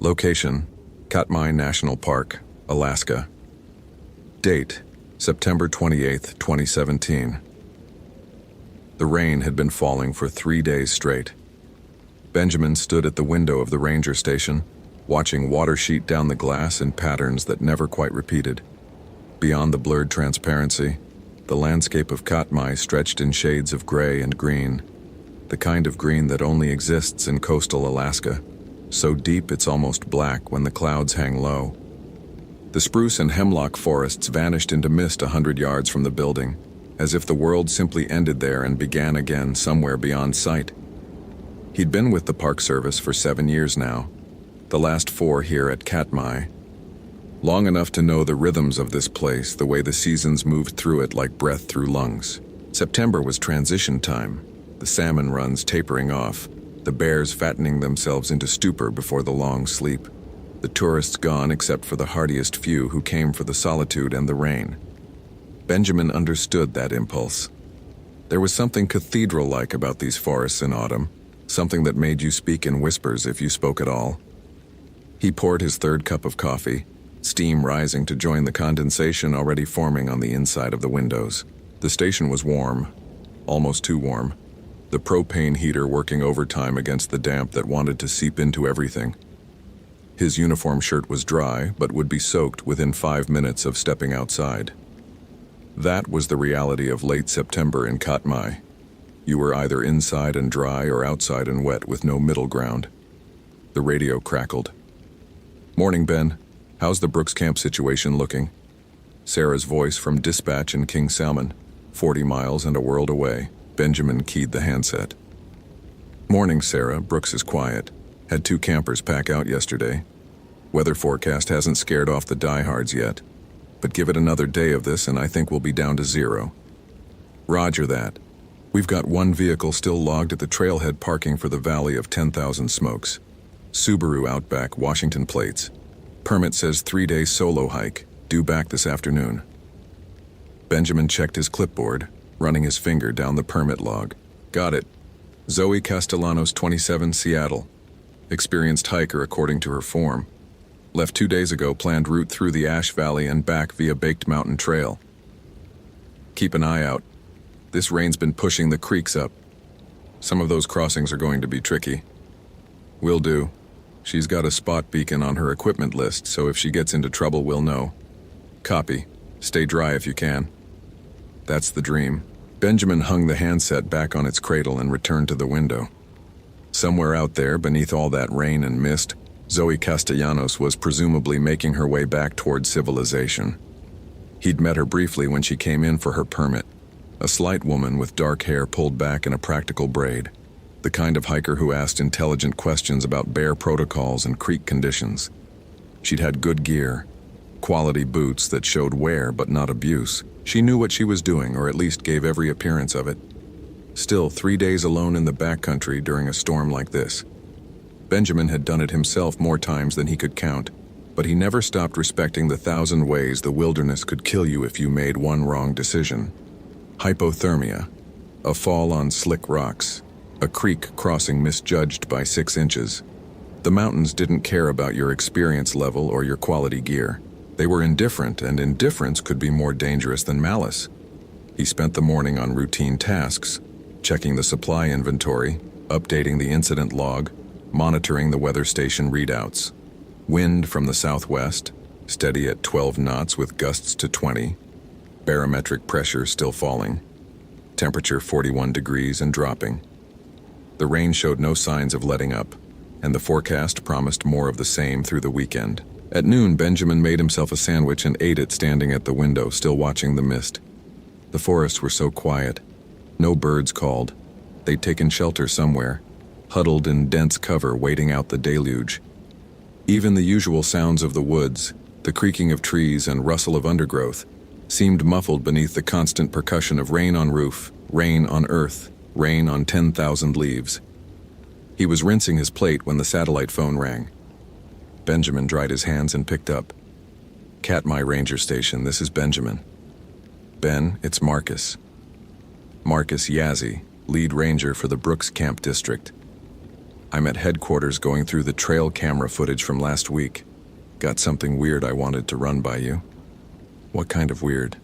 Location: Katmai National Park, Alaska. Date: September 28, 2017. The rain had been falling for 3 days straight. Benjamin stood at the window of the ranger station, watching water sheet down the glass in patterns that never quite repeated. Beyond the blurred transparency, the landscape of Katmai stretched in shades of gray and green, the kind of green that only exists in coastal Alaska, so deep it's almost black when the clouds hang low. The spruce and hemlock forests vanished into mist 100 yards from the building, as if the world simply ended there and began again somewhere beyond sight. He'd been with the Park Service for 7 years now, the last 4 here at Katmai. Long enough to know the rhythms of this place, the way the seasons moved through it like breath through lungs. September was transition time, the salmon runs tapering off, the bears fattening themselves into stupor before the long sleep, the tourists gone except for the hardiest few who came for the solitude and the rain. Benjamin understood that impulse. There was something cathedral-like about these forests in autumn, something that made you speak in whispers if you spoke at all. He poured his 3rd cup of coffee, steam rising to join the condensation already forming on the inside of the windows. The station was warm, almost too warm, the propane heater working overtime against the damp that wanted to seep into everything. His uniform shirt was dry, but would be soaked within 5 minutes of stepping outside. That was the reality of late September in Katmai. You were either inside and dry or outside and wet with no middle ground. The radio crackled. "Morning, Ben. How's the Brooks Camp situation looking?" Sarah's voice from dispatch in King Salmon, 40 miles and a world away. Benjamin keyed the handset. "Morning, Sarah. Brooks is quiet. Had 2 campers pack out yesterday. Weather forecast hasn't scared off the diehards yet, but give it another day of this and I think we'll be down to 0. Roger that. We've got 1 vehicle still logged at the trailhead parking for the Valley of 10,000 Smokes. Subaru Outback, Washington plates. Permit says 3-day solo hike, due back this afternoon." Benjamin checked his clipboard, running his finger down the permit log. "Got it. Zoe Castellanos, 27, Seattle. Experienced hiker according to her form. Left 2 days ago, planned route through the Ash Valley and back via Baked Mountain Trail. Keep an eye out. This rain's been pushing the creeks up. Some of those crossings are going to be tricky." "Will do. She's got a spot beacon on her equipment list, so if she gets into trouble, we'll know." "Copy. Stay dry if you can." That's the dream. Benjamin hung the handset back on its cradle and returned to the window. Somewhere out there, beneath all that rain and mist, Zoe Castellanos was presumably making her way back toward civilization. He'd met her briefly when she came in for her permit. A slight woman with dark hair pulled back in a practical braid. The kind of hiker who asked intelligent questions about bear protocols and creek conditions. She'd had good gear, quality boots that showed wear but not abuse. She knew what she was doing, or at least gave every appearance of it. Still, 3 days alone in the backcountry during a storm like this. Benjamin had done it himself more times than he could count, but he never stopped respecting the 1,000 ways the wilderness could kill you if you made one wrong decision. Hypothermia, a fall on slick rocks, a creek crossing misjudged by 6 inches. The mountains didn't care about your experience level or your quality gear. They were indifferent, and indifference could be more dangerous than malice. He spent the morning on routine tasks, checking the supply inventory, updating the incident log, monitoring the weather station readouts. Wind from the southwest, steady at 12 knots with gusts to 20. Barometric pressure still falling. Temperature 41 degrees and dropping. The rain showed no signs of letting up, and the forecast promised more of the same through the weekend. At noon, Benjamin made himself a sandwich and ate it standing at the window, still watching the mist. The forests were so quiet. No birds called. They'd taken shelter somewhere, huddled in dense cover waiting out the deluge. Even the usual sounds of the woods, the creaking of trees and rustle of undergrowth, seemed muffled beneath the constant percussion of rain on roof, rain on earth, rain on 10,000 leaves. He was rinsing his plate when the satellite phone rang. Benjamin dried his hands and picked up. "Katmai Ranger Station, this is Benjamin." "Ben, it's Marcus." Marcus Yazzie, lead ranger for the Brooks Camp District. I'm at headquarters going through the trail camera footage from last week. Got something weird I wanted to run by you. What kind of weird?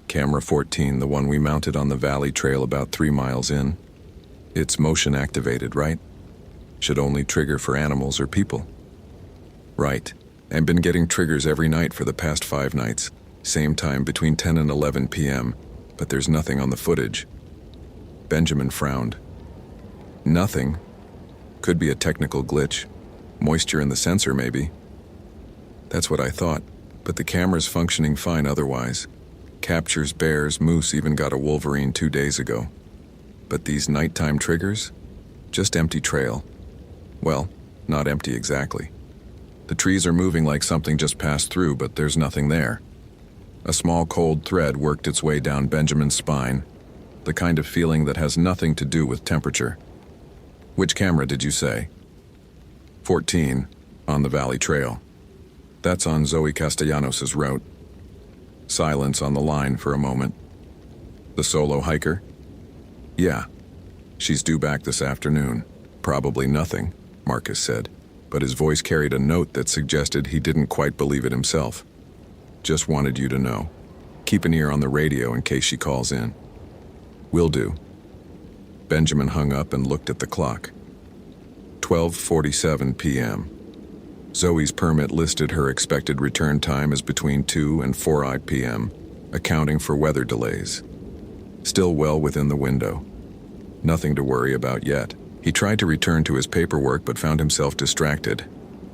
Camera 14, the one we mounted on the valley trail about 3 miles in. It's motion activated, right? Should only trigger for animals or people. Right. I've been getting triggers every night for the past 5 nights. Same time between 10 and 11 p.m., but there's nothing on the footage. Benjamin frowned. Nothing? Could be a technical glitch. Moisture in the sensor, maybe. That's what I thought, but the camera's functioning fine otherwise. Captures bears, moose, even got a wolverine 2 days ago. But these nighttime triggers? Just empty trail. Well, not empty exactly. The trees are moving like something just passed through, but there's nothing there. A small cold thread worked its way down Benjamin's spine, the kind of feeling that has nothing to do with temperature. Which camera did you say? 14, on the valley trail. That's on Zoe Castellanos' route. Silence on the line for a moment. The solo hiker? Yeah. She's due back this afternoon. Probably nothing, Marcus said, but his voice carried a note that suggested he didn't quite believe it himself. Just wanted you to know. Keep an ear on the radio in case she calls in. Will do. Benjamin hung up and looked at the clock. 12:47 p.m. Zoe's permit listed her expected return time as between 2 and 4 p.m., accounting for weather delays. Still well within the window. Nothing to worry about yet. He tried to return to his paperwork but found himself distracted,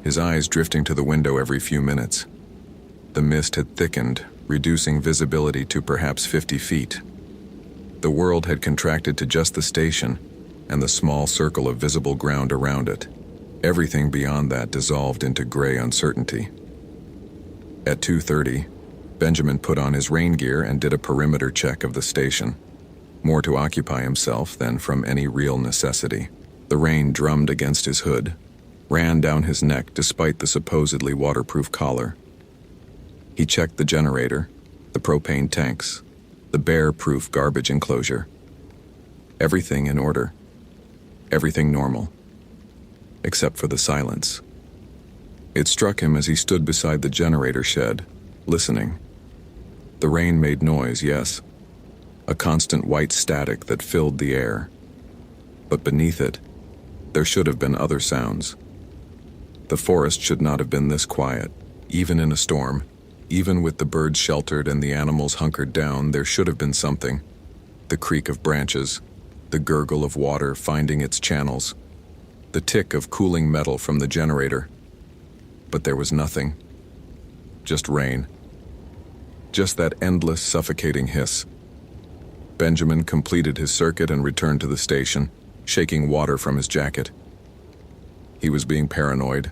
his eyes drifting to the window every few minutes. The mist had thickened, reducing visibility to perhaps 50 feet. The world had contracted to just the station and the small circle of visible ground around it. Everything beyond that dissolved into gray uncertainty. At 2:30, Benjamin put on his rain gear and did a perimeter check of the station, more to occupy himself than from any real necessity. The rain drummed against his hood, ran down his neck despite the supposedly waterproof collar. He checked the generator, the propane tanks, the bear-proof garbage enclosure. Everything in order. Everything normal. Except for the silence. It struck him as he stood beside the generator shed, listening. The rain made noise, yes. A constant white static that filled the air. But beneath it, there should have been other sounds. The forest should not have been this quiet, even in a storm. Even with the birds sheltered and the animals hunkered down, there should have been something. The creak of branches, the gurgle of water finding its channels, the tick of cooling metal from the generator. But there was nothing. Just rain. Just that endless, suffocating hiss. Benjamin completed his circuit and returned to the station, shaking water from his jacket. He was being paranoid.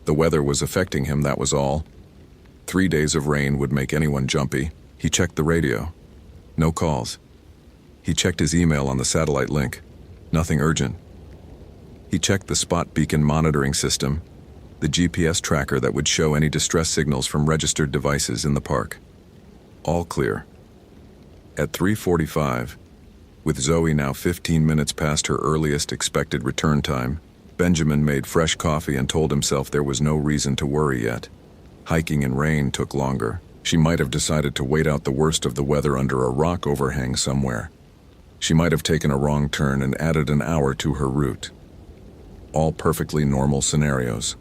The weather was affecting him, that was all. 3 days of rain would make anyone jumpy. He checked the radio. No calls. He checked his email on the satellite link. Nothing urgent. He checked the spot beacon monitoring system, the GPS tracker that would show any distress signals from registered devices in the park. All clear. At 3:45, with Zoe now 15 minutes past her earliest expected return time, Benjamin made fresh coffee and told himself there was no reason to worry yet. Hiking in rain took longer. She might have decided to wait out the worst of the weather under a rock overhang somewhere. She might have taken a wrong turn and added an hour to her route. All perfectly normal scenarios.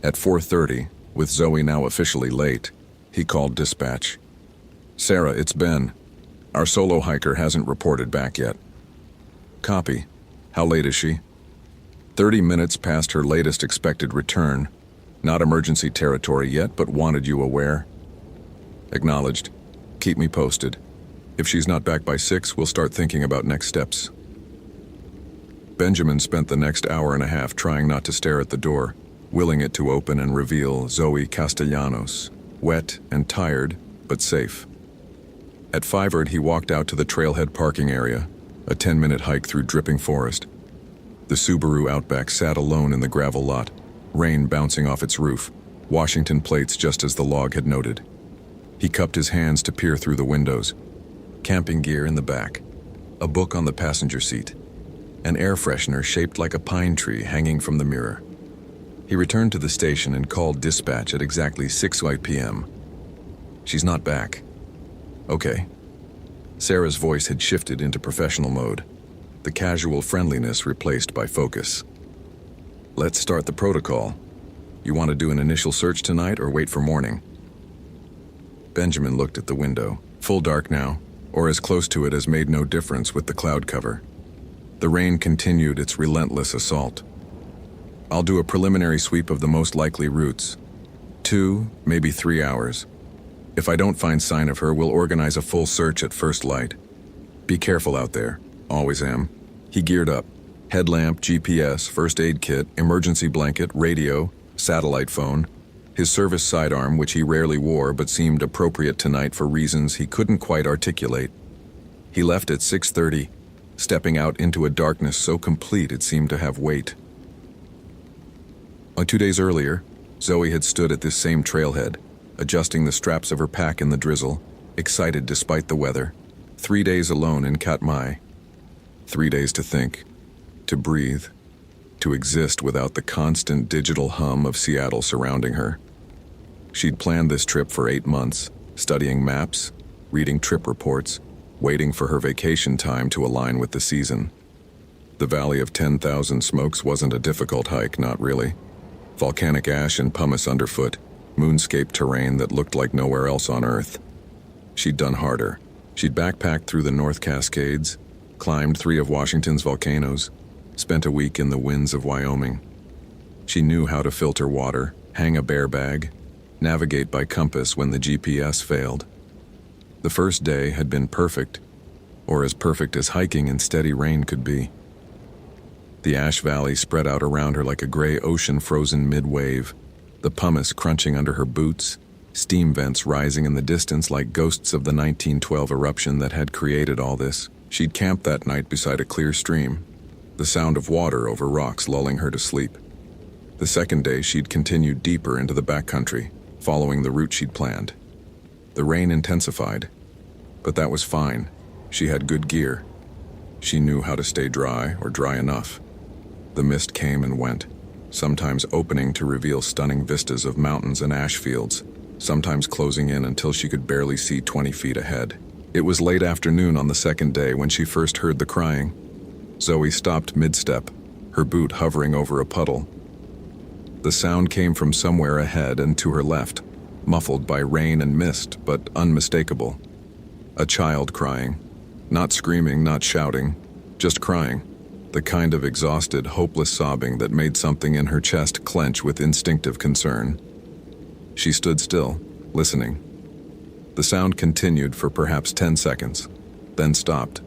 At 4:30, with Zoe now officially late, he called dispatch. Sarah, it's Ben. Our solo hiker hasn't reported back yet. Copy. How late is she? 30 minutes past her latest expected return. Not emergency territory yet, but wanted you aware. Acknowledged. Keep me posted. If she's not back by 6, we'll start thinking about next steps. Benjamin spent the next hour and a half trying not to stare at the door, willing it to open and reveal Zoe Castellanos, wet and tired, but safe. At 5:00, he walked out to the trailhead parking area, a 10-minute hike through dripping forest. The Subaru Outback sat alone in the gravel lot, rain bouncing off its roof, Washington plates just as the log had noted. He cupped his hands to peer through the windows. Camping gear in the back, a book on the passenger seat. an air freshener shaped like a pine tree hanging from the mirror. He returned to the station and called dispatch at exactly 6 p.m. "She's not back." "Okay." Sarah's voice had shifted into professional mode, the casual friendliness replaced by focus. "Let's start the protocol. You want to do an initial search tonight or wait for morning?" Benjamin looked at the window. Full dark now, or as close to it as made no difference with the cloud cover. The rain continued its relentless assault. "I'll do a preliminary sweep of the most likely routes. 2, maybe 3 hours. If I don't find sign of her, we'll organize a full search at first light. Be careful out there. Always am." He geared up. Headlamp, GPS, first aid kit, emergency blanket, radio, satellite phone. His service sidearm, which he rarely wore but seemed appropriate tonight for reasons he couldn't quite articulate. He left at 6:30, stepping out into a darkness so complete it seemed to have weight. 2 days earlier, Zoe had stood at this same trailhead, adjusting the straps of her pack in the drizzle, excited despite the weather. 3 days alone in Katmai. 3 days to think, to breathe, to exist without the constant digital hum of Seattle surrounding her. She'd planned this trip for 8 months, studying maps, reading trip reports, waiting for her vacation time to align with the season. The Valley of 10,000 Smokes wasn't a difficult hike, not really. Volcanic ash and pumice underfoot, moonscape terrain that looked like nowhere else on Earth. She'd done harder. She'd backpacked through the North Cascades, climbed 3 of Washington's volcanoes, spent a week in the winds of Wyoming. She knew how to filter water, hang a bear bag, navigate by compass when the GPS failed. The first day had been perfect, or as perfect as hiking in steady rain could be. The ash valley spread out around her like a gray ocean frozen mid-wave, the pumice crunching under her boots, steam vents rising in the distance like ghosts of the 1912 eruption that had created all this. She'd camped that night beside a clear stream, the sound of water over rocks lulling her to sleep. The second day, she'd continued deeper into the backcountry, following the route she'd planned. The rain intensified, but that was fine. She had good gear. She knew how to stay dry, or dry enough. The mist came and went, sometimes opening to reveal stunning vistas of mountains and ash fields, sometimes closing in until she could barely see 20 feet ahead. It was late afternoon on the second day when she first heard the crying. Zoe stopped mid-step, her boot hovering over a puddle. The sound came from somewhere ahead and to her left, muffled by rain and mist, but unmistakable. A child crying. Not screaming, not shouting, just crying. The kind of exhausted, hopeless sobbing that made something in her chest clench with instinctive concern. She stood still, listening. The sound continued for perhaps 10 seconds, then stopped.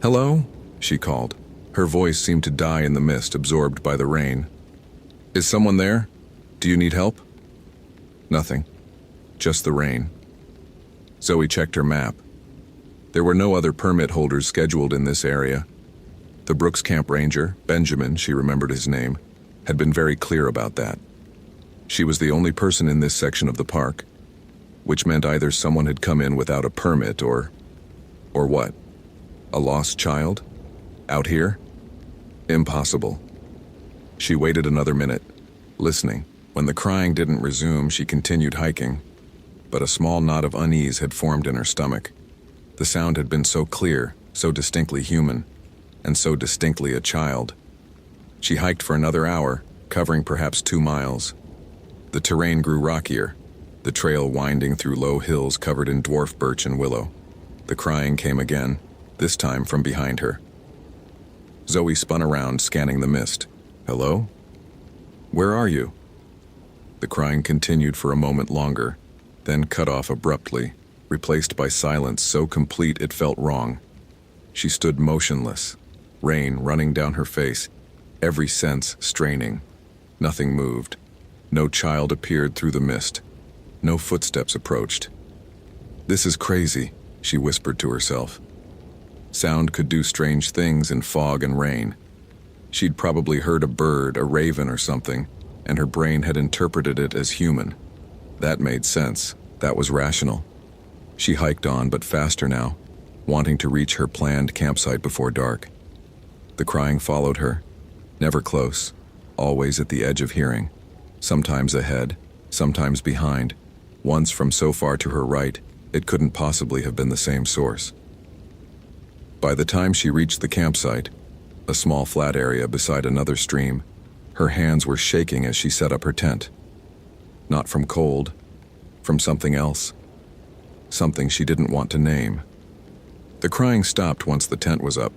"Hello?" she called. Her voice seemed to die in the mist, absorbed by the rain. "Is someone there? Do you need help?" Nothing. Just the rain. Zoe checked her map. There were no other permit holders scheduled in this area. The Brooks Camp Ranger, Benjamin, she remembered his name, had been very clear about that. She was the only person in this section of the park, which meant either someone had come in without a permit or what? A lost child? Out here? Impossible. She waited another minute, listening. When the crying didn't resume, she continued hiking, but a small knot of unease had formed in her stomach. The sound had been so clear, so distinctly human, and so distinctly a child. She hiked for another hour, covering perhaps 2 miles. The terrain grew rockier, the trail winding through low hills covered in dwarf birch and willow. The crying came again, this time from behind her. Zoe spun around, scanning the mist. "Hello? Where are you?" The crying continued for a moment longer, then cut off abruptly, replaced by silence so complete it felt wrong. She stood motionless, rain running down her face, every sense straining. Nothing moved. No child appeared through the mist. No footsteps approached. "This is crazy," she whispered to herself. Sound could do strange things in fog and rain. She'd probably heard a bird, a raven or something, and her brain had interpreted it as human. That made sense. That was rational. She hiked on, but faster now, wanting to reach her planned campsite before dark. The crying followed her, never close, always at the edge of hearing, sometimes ahead, sometimes behind, once from so far to her right, it couldn't possibly have been the same source. By the time she reached the campsite, a small flat area beside another stream, her hands were shaking as she set up her tent. Not from cold, from something else. Something she didn't want to name. The crying stopped once the tent was up.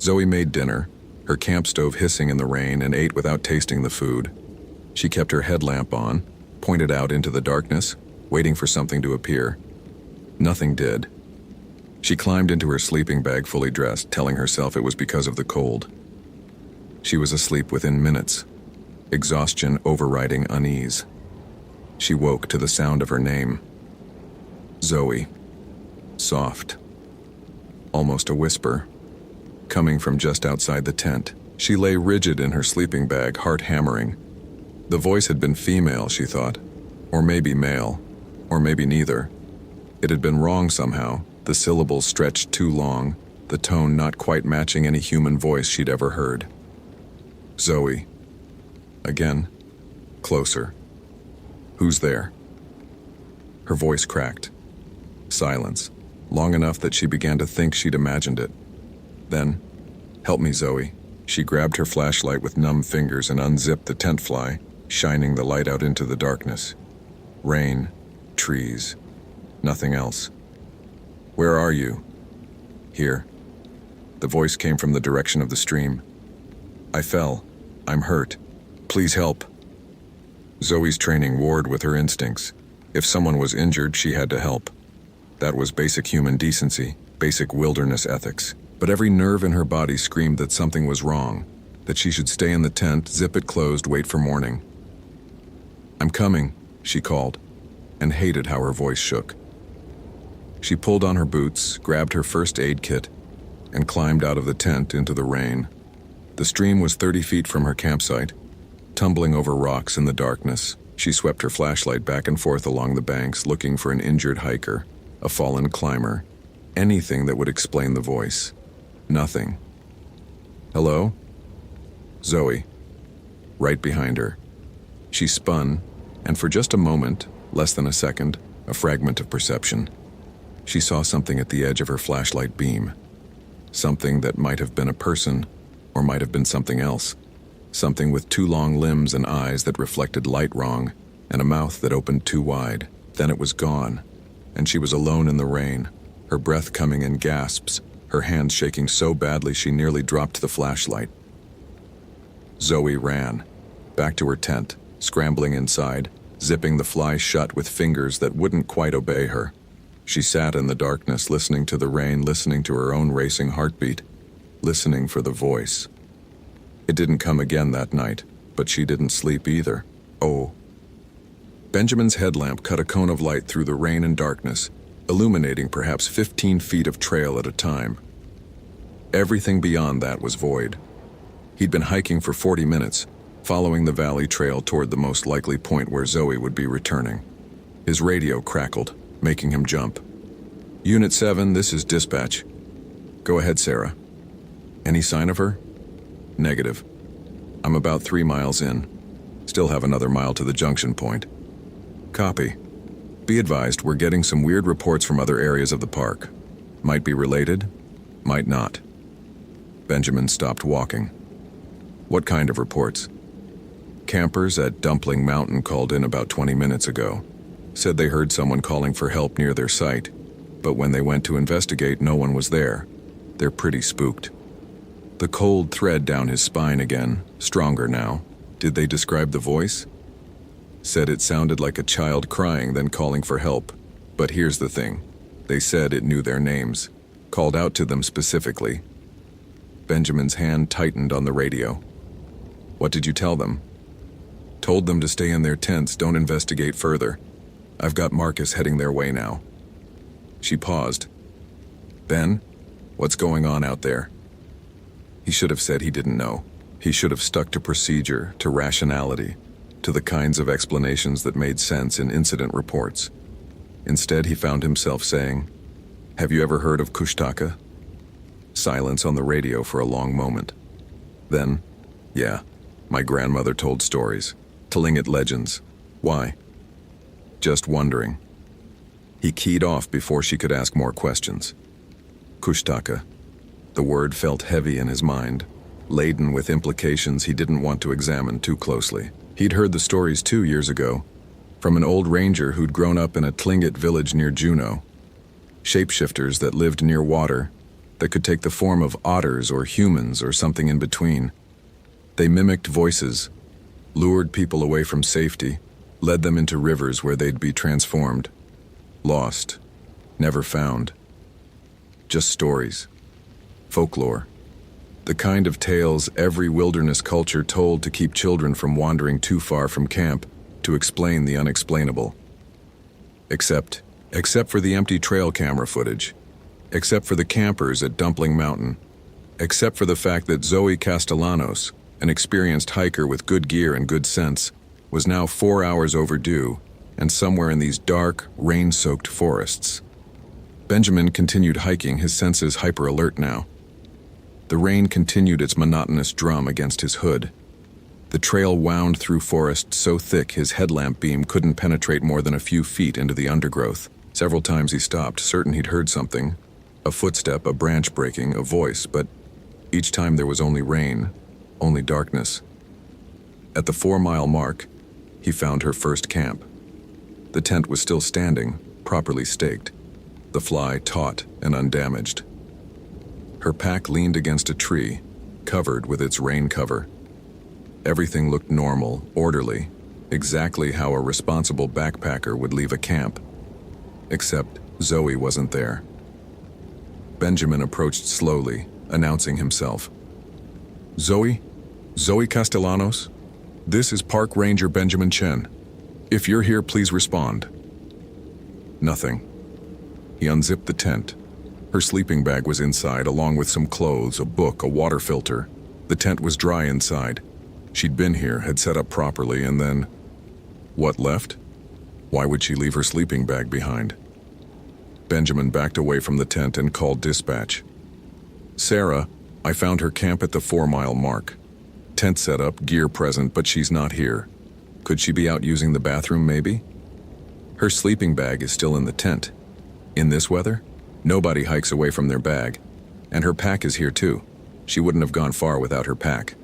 Zoe made dinner, her camp stove hissing in the rain, and ate without tasting the food. She kept her headlamp on, pointed out into the darkness, waiting for something to appear. Nothing did. She climbed into her sleeping bag fully dressed, telling herself it was because of the cold. She was asleep within minutes, exhaustion overriding unease. She woke to the sound of her name. Zoe. Soft. Almost a whisper. Coming from just outside the tent, she lay rigid in her sleeping bag, heart hammering. The voice had been female, she thought, or maybe male, or maybe neither. It had been wrong somehow, the syllables stretched too long, the tone not quite matching any human voice she'd ever heard. Zoe. Again. Closer. Who's there? Her voice cracked. Silence, long enough that she began to think she'd imagined it. Then, help me, Zoe. She grabbed her flashlight with numb fingers and unzipped the tent fly, shining the light out into the darkness. Rain, trees, nothing else. Where are you? Here. The voice came from the direction of the stream. I fell. I'm hurt. Please help. Zoe's training warred with her instincts. If someone was injured, she had to help. That was basic human decency, basic wilderness ethics. But every nerve in her body screamed that something was wrong, that she should stay in the tent, zip it closed, wait for morning. I'm coming, she called, and hated how her voice shook. She pulled on her boots, grabbed her first aid kit, and climbed out of the tent into the rain. The stream was 30 feet from her campsite. Tumbling over rocks in the darkness, she swept her flashlight back and forth along the banks, looking for an injured hiker, a fallen climber, anything that would explain the voice. Nothing. Hello? Zoe. Right behind her. She spun, and for just a moment, less than a second, a fragment of perception. She saw something at the edge of her flashlight beam. Something that might have been a person, or might have been something else. Something with two long limbs and eyes that reflected light wrong, and a mouth that opened too wide. Then it was gone, and she was alone in the rain, her breath coming in gasps, her hands shaking so badly she nearly dropped the flashlight. Zoe ran, back to her tent, scrambling inside, zipping the fly shut with fingers that wouldn't quite obey her. She sat in the darkness, listening to the rain, listening to her own racing heartbeat, listening for the voice. It didn't come again that night, but she didn't sleep either. Oh. Benjamin's headlamp cut a cone of light through the rain and darkness, illuminating perhaps 15 feet of trail at a time. Everything beyond that was void. He'd been hiking for 40 minutes, following the valley trail toward the most likely point where Zoe would be returning. His radio crackled, making him jump. Unit 7, this is dispatch. Go ahead, Sarah. Any sign of her? Negative. I'm about 3 miles in. Still have another mile to the junction point. Copy. Be advised, we're getting some weird reports from other areas of the park. Might be related, might not. Benjamin stopped walking. What kind of reports? Campers at Dumpling Mountain called in about 20 minutes ago. Said they heard someone calling for help near their site, but when they went to investigate, no one was there. They're pretty spooked. The cold thread down his spine again, stronger now. Did they describe the voice? Said it sounded like a child crying, then calling for help. But here's the thing. They said it knew their names, called out to them specifically. Benjamin's hand tightened on the radio. What did you tell them? Told them to stay in their tents, don't investigate further. I've got Marcus heading their way now. She paused. Ben, what's going on out there? He should have said he didn't know. He should have stuck to procedure, to rationality, to the kinds of explanations that made sense in incident reports. Instead, he found himself saying, "Have you ever heard of Kushtaka?" Silence on the radio for a long moment. Then, yeah, my grandmother told stories, telling it legends. Why? Just wondering. He keyed off before she could ask more questions. Kushtaka. The word felt heavy in his mind, laden with implications he didn't want to examine too closely. He'd heard the stories 2 years ago, from an old ranger who'd grown up in a Tlingit village near Juneau. Shapeshifters that lived near water, that could take the form of otters or humans or something in between. They mimicked voices, lured people away from safety, led them into rivers where they'd be transformed. Lost, never found. Just stories. Folklore. The kind of tales every wilderness culture told to keep children from wandering too far from camp to explain the unexplainable. Except for the empty trail camera footage. Except for the campers at Dumpling Mountain. Except for the fact that Zoe Castellanos, an experienced hiker with good gear and good sense, was now 4 hours overdue and somewhere in these dark, rain-soaked forests. Benjamin continued hiking, his senses hyper-alert now. The rain continued its monotonous drum against his hood. The trail wound through forest so thick his headlamp beam couldn't penetrate more than a few feet into the undergrowth. Several times he stopped, certain he'd heard something. A footstep, a branch breaking, a voice, but each time there was only rain, only darkness. At the 4-mile mark, he found her first camp. The tent was still standing, properly staked, the fly taut and undamaged. Her pack leaned against a tree, covered with its rain cover. Everything looked normal, orderly, exactly how a responsible backpacker would leave a camp. Except Zoe wasn't there. Benjamin approached slowly, announcing himself. Zoe Castellanos? This is Park Ranger Benjamin Chen. If you're here, please respond. Nothing. He unzipped the tent. Her sleeping bag was inside, along with some clothes, a book, a water filter. The tent was dry inside. She'd been here, had set up properly, and then... What left? Why would she leave her sleeping bag behind? Benjamin backed away from the tent and called dispatch. Sarah, I found her camp at the 4-mile mark. Tent set up, gear present, but she's not here. Could she be out using the bathroom, maybe? Her sleeping bag is still in the tent. In this weather? Nobody hikes away from their bag. And her pack is here too. She wouldn't have gone far without her pack.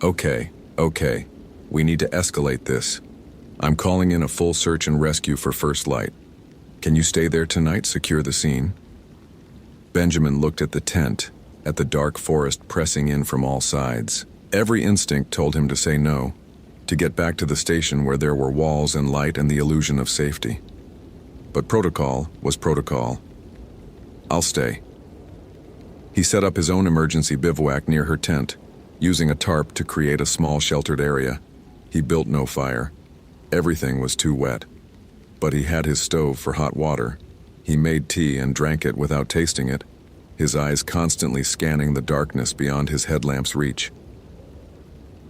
Okay. We need to escalate this. I'm calling in a full search and rescue for First Light. Can you stay there tonight, secure the scene? Benjamin looked at the tent, at the dark forest pressing in from all sides. Every instinct told him to say no, to get back to the station where there were walls and light and the illusion of safety. But protocol was protocol. I'll stay. He set up his own emergency bivouac near her tent, using a tarp to create a small sheltered area. He built no fire. Everything was too wet. But he had his stove for hot water. He made tea and drank it without tasting it, his eyes constantly scanning the darkness beyond his headlamp's reach.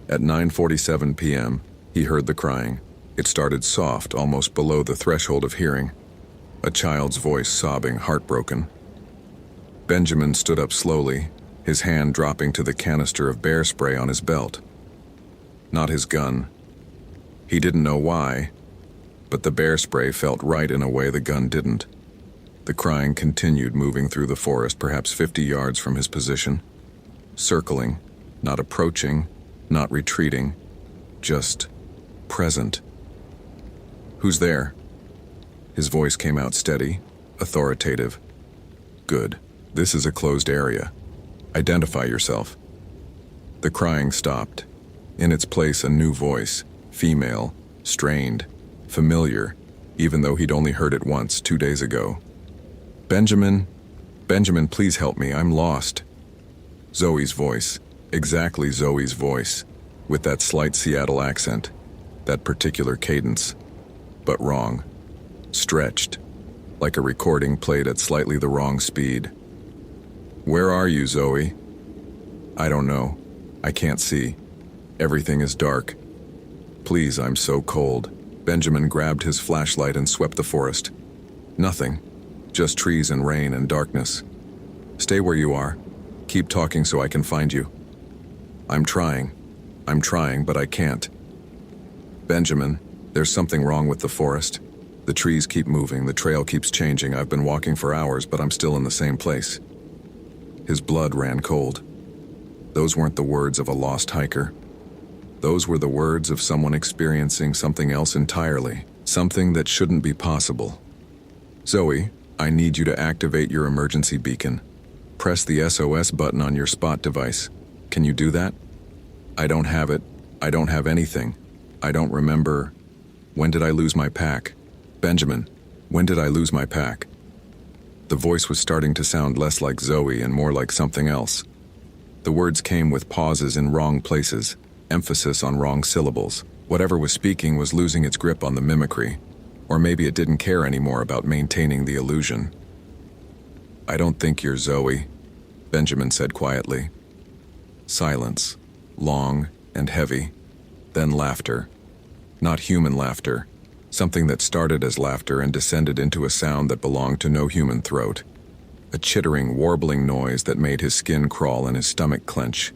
At 9:47 p.m., he heard the crying. It started soft, almost below the threshold of hearing. A child's voice sobbing, heartbroken. Benjamin stood up slowly, his hand dropping to the canister of bear spray on his belt. Not his gun. He didn't know why, but the bear spray felt right in a way the gun didn't. The crying continued, moving through the forest, perhaps 50 yards from his position. Circling, not approaching, not retreating, just present. Who's there? His voice came out steady, authoritative. Good. This is a closed area. Identify yourself. The crying stopped. In its place, a new voice, female, strained, familiar, even though he'd only heard it once 2 days ago. Benjamin, please help me, I'm lost. Zoe's voice, exactly Zoe's voice, with that slight Seattle accent, that particular cadence, but wrong, stretched, like a recording played at slightly the wrong speed. Where are you, Zoe? I don't know. I can't see. Everything is dark. Please, I'm so cold. Benjamin grabbed his flashlight and swept the forest. Nothing. Just trees and rain and darkness. Stay where you are. Keep talking so I can find you. I'm trying. I'm trying, but I can't. Benjamin, there's something wrong with the forest. The trees keep moving, the trail keeps changing. I've been walking for hours, but I'm still in the same place. His blood ran cold. Those weren't the words of a lost hiker. Those were the words of someone experiencing something else entirely, something that shouldn't be possible. Zoe, I need you to activate your emergency beacon. Press the SOS button on your spot device. Can you do that? I don't have it. I don't have anything. I don't remember. When did I lose my pack? Benjamin, when did I lose my pack? The voice was starting to sound less like Zoe and more like something else. The words came with pauses in wrong places, emphasis on wrong syllables. Whatever was speaking was losing its grip on the mimicry, or maybe it didn't care anymore about maintaining the illusion. I don't think you're Zoe, Benjamin said quietly. Silence, long and heavy, then laughter. Not human laughter, something that started as laughter and descended into a sound that belonged to no human throat. A chittering, warbling noise that made his skin crawl and his stomach clench.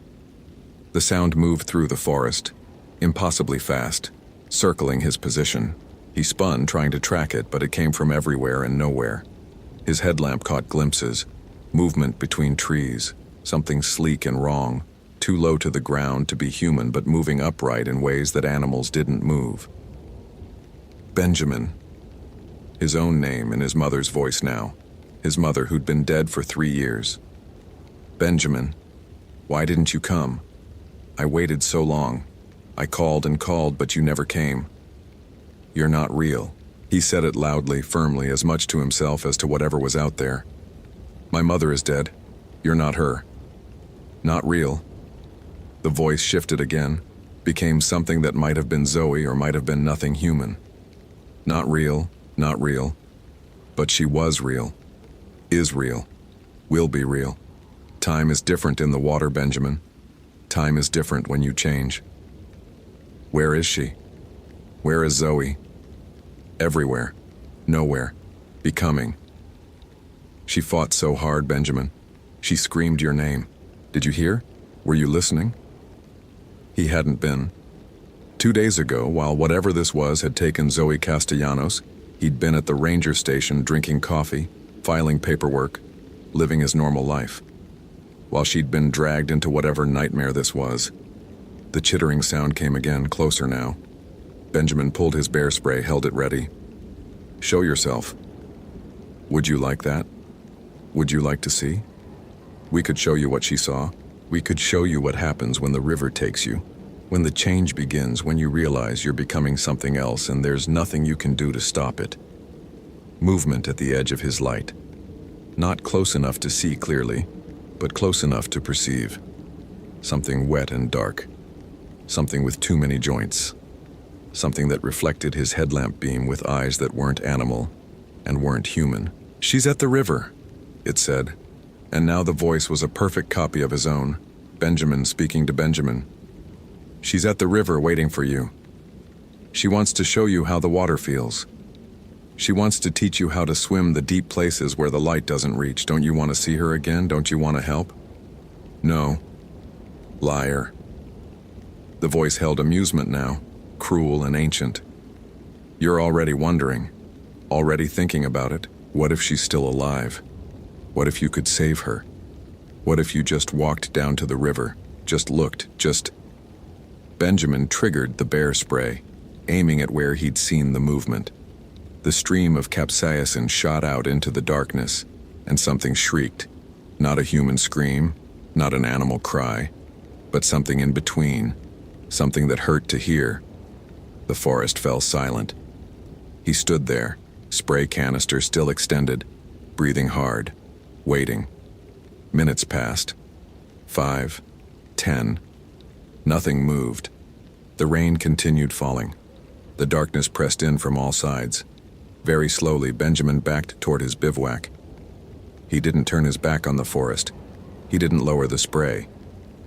The sound moved through the forest, impossibly fast, circling his position. He spun, trying to track it, but it came from everywhere and nowhere. His headlamp caught glimpses, movement between trees, something sleek and wrong, too low to the ground to be human but moving upright in ways that animals didn't move. Benjamin. His own name in his mother's voice now. His mother who'd been dead for 3 years. Benjamin, why didn't you come? I waited so long. I called and called, but you never came. You're not real. He said it loudly, firmly, as much to himself as to whatever was out there. My mother is dead. You're not her. Not real. The voice shifted again, became something that might have been Zoe or might have been nothing human. Not real, not real. But she was real. Is real. Will be real. Time is different in the water, Benjamin. Time is different when you change. Where is she? Where is Zoe? Everywhere. Nowhere. Becoming. She fought so hard, Benjamin. She screamed your name. Did you hear? Were you listening? He hadn't been. 2 days ago, while whatever this was had taken Zoe Castellanos, he'd been at the ranger station drinking coffee, filing paperwork, living his normal life. While she'd been dragged into whatever nightmare this was. The chittering sound came again, closer now. Benjamin pulled his bear spray, held it ready. Show yourself. Would you like that? Would you like to see? We could show you what she saw. We could show you what happens when the river takes you. When the change begins, when you realize you're becoming something else and there's nothing you can do to stop it. Movement at the edge of his light. Not close enough to see clearly, but close enough to perceive. Something wet and dark. Something with too many joints. Something that reflected his headlamp beam with eyes that weren't animal and weren't human. She's at the river, it said. And now the voice was a perfect copy of his own, Benjamin speaking to Benjamin. She's at the river waiting for you. She wants to show you how the water feels. She wants to teach you how to swim the deep places where the light doesn't reach. Don't you want to see her again? Don't you want to help? No. Liar. The voice held amusement now, cruel and ancient. You're already wondering, already thinking about it. What if she's still alive? What if you could save her? What if you just walked down to the river, just looked, just... Benjamin triggered the bear spray, aiming at where he'd seen the movement. The stream of capsaicin shot out into the darkness, and something shrieked. Not a human scream, not an animal cry, but something in between, something that hurt to hear. The forest fell silent. He stood there, spray canister still extended, breathing hard, waiting. Minutes passed. 5, 10. Nothing moved. The rain continued falling. The darkness pressed in from all sides. Very slowly, Benjamin backed toward his bivouac. He didn't turn his back on the forest. He didn't lower the spray.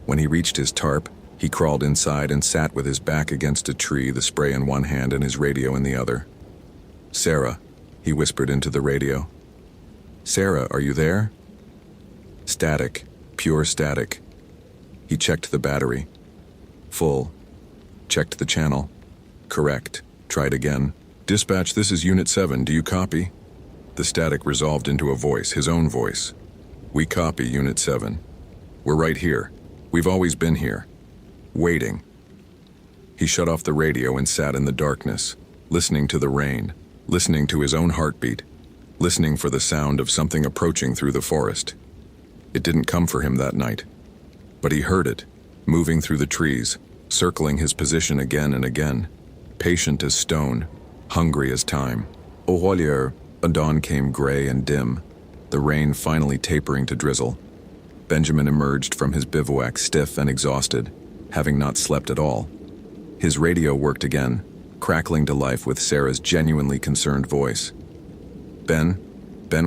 When he reached his tarp, he crawled inside and sat with his back against a tree, the spray in one hand and his radio in the other. Sarah, he whispered into the radio. Sarah, are you there? Static, pure static. He checked the battery. Full. Checked the channel. Correct. Tried again. Dispatch, this is Unit 7. Do you copy? The static resolved into a voice, his own voice. We copy, Unit 7. We're right here. We've always been here. Waiting. He shut off the radio and sat in the darkness, listening to the rain, listening to his own heartbeat, listening for the sound of something approaching through the forest. It didn't come for him that night, but he heard it, moving through the trees, circling his position again and again, patient as stone, hungry as time. Au revoir, a dawn came gray and dim, the rain finally tapering to drizzle. Benjamin emerged from his bivouac stiff and exhausted, having not slept at all. His radio worked again, crackling to life with Sarah's genuinely concerned voice. Ben,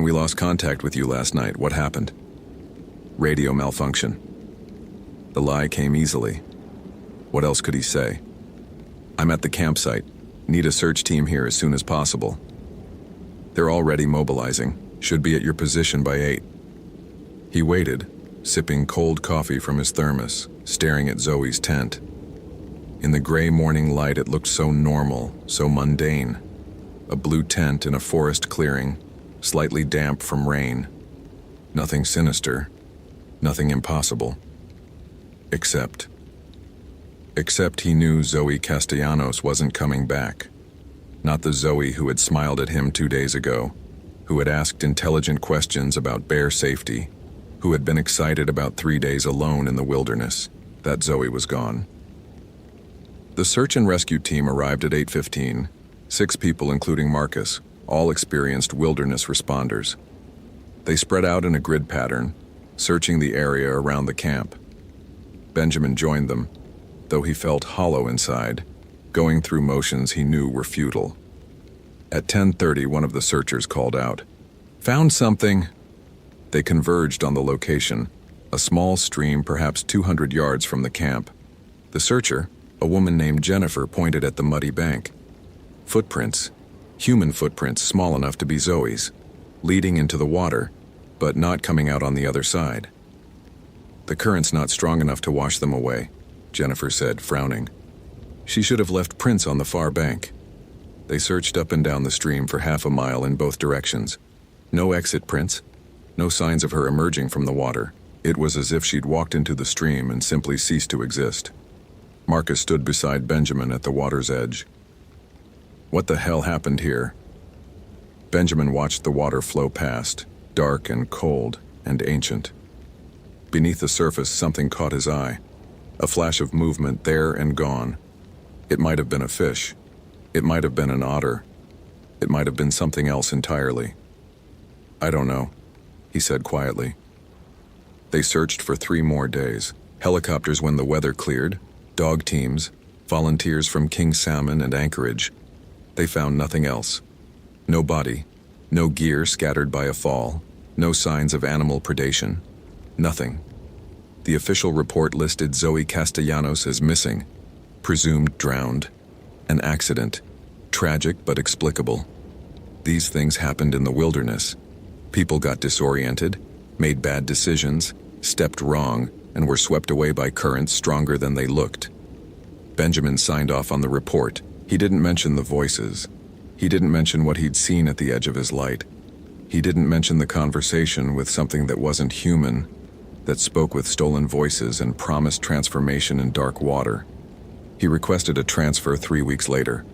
we lost contact with you last night. What happened? Radio malfunction. The lie came easily. What else could he say? I'm at the campsite. Need a search team here as soon as possible. They're already mobilizing. Should be at your position by 8. He waited, sipping cold coffee from his thermos, staring at Zoe's tent. In the gray morning light, it looked so normal, so mundane. A blue tent in a forest clearing, slightly damp from rain. Nothing sinister, nothing impossible. Except he knew Zoe Castellanos wasn't coming back. Not the Zoe who had smiled at him 2 days ago, who had asked intelligent questions about bear safety, who had been excited about 3 days alone in the wilderness. That Zoe was gone. The search and rescue team arrived at 8:15. 6 people, including Marcus, all experienced wilderness responders. They spread out in a grid pattern, searching the area around the camp. Benjamin joined them, though he felt hollow inside, going through motions he knew were futile. At 10:30, one of the searchers called out, "Found something!" They converged on the location, a small stream perhaps 200 yards from the camp. The searcher, a woman named Jennifer, pointed at the muddy bank. Footprints, human footprints small enough to be Zoe's, leading into the water, but not coming out on the other side. The current's not strong enough to wash them away, Jennifer said, frowning. She should have left prints on the far bank. They searched up and down the stream for half a mile in both directions. No exit prints, no signs of her emerging from the water. It was as if she'd walked into the stream and simply ceased to exist. Marcus stood beside Benjamin at the water's edge. What the hell happened here? Benjamin watched the water flow past, dark and cold and ancient. Beneath the surface, something caught his eye. A flash of movement there and gone. It might have been a fish. It might have been an otter. It might have been something else entirely. I don't know, he said quietly. They searched for 3 more days. Helicopters when the weather cleared, dog teams, volunteers from King Salmon and Anchorage. They found nothing else. No body, no gear scattered by a fall, no signs of animal predation. Nothing. The official report listed Zoe Castellanos as missing, presumed drowned, an accident, tragic but explicable. These things happened in the wilderness. People got disoriented, made bad decisions, stepped wrong, and were swept away by currents stronger than they looked. Benjamin signed off on the report. He didn't mention the voices. He didn't mention what he'd seen at the edge of his light. He didn't mention the conversation with something that wasn't human, that spoke with stolen voices and promised transformation in dark water. He requested a transfer 3 weeks later.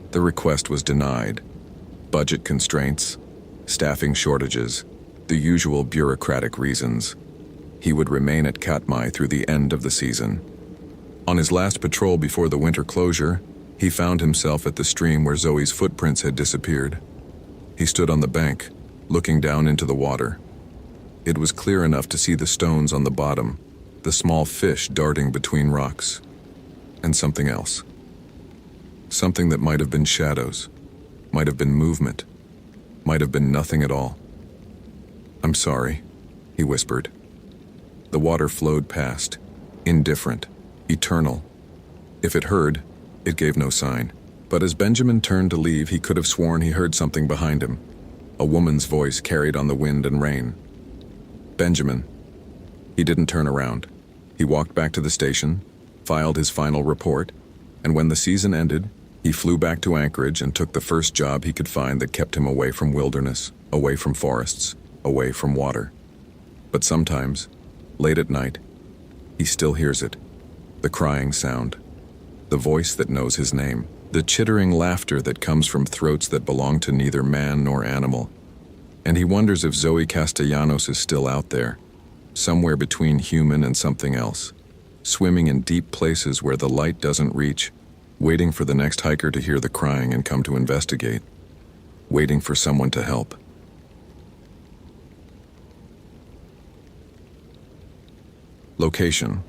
The request was denied. Budget constraints, staffing shortages, the usual bureaucratic reasons. He would remain at Katmai through the end of the season. On his last patrol before the winter closure, he found himself at the stream where Zoe's footprints had disappeared. He stood on the bank, looking down into the water. It was clear enough to see the stones on the bottom, the small fish darting between rocks, and something else. Something that might have been shadows, might have been movement, might have been nothing at all. "I'm sorry," he whispered. The water flowed past, indifferent, eternal. If it heard, it gave no sign. But as Benjamin turned to leave, he could have sworn he heard something behind him. A woman's voice carried on the wind and rain. "Benjamin." He didn't turn around. He walked back to the station, filed his final report, and when the season ended, he flew back to Anchorage and took the first job he could find that kept him away from wilderness, away from forests, away from water. But sometimes, late at night, he still hears it, the crying sound, the voice that knows his name, the chittering laughter that comes from throats that belong to neither man nor animal. And he wonders if Zoe Castellanos is still out there, somewhere between human and something else, swimming in deep places where the light doesn't reach, waiting for the next hiker to hear the crying and come to investigate, waiting for someone to help. Location: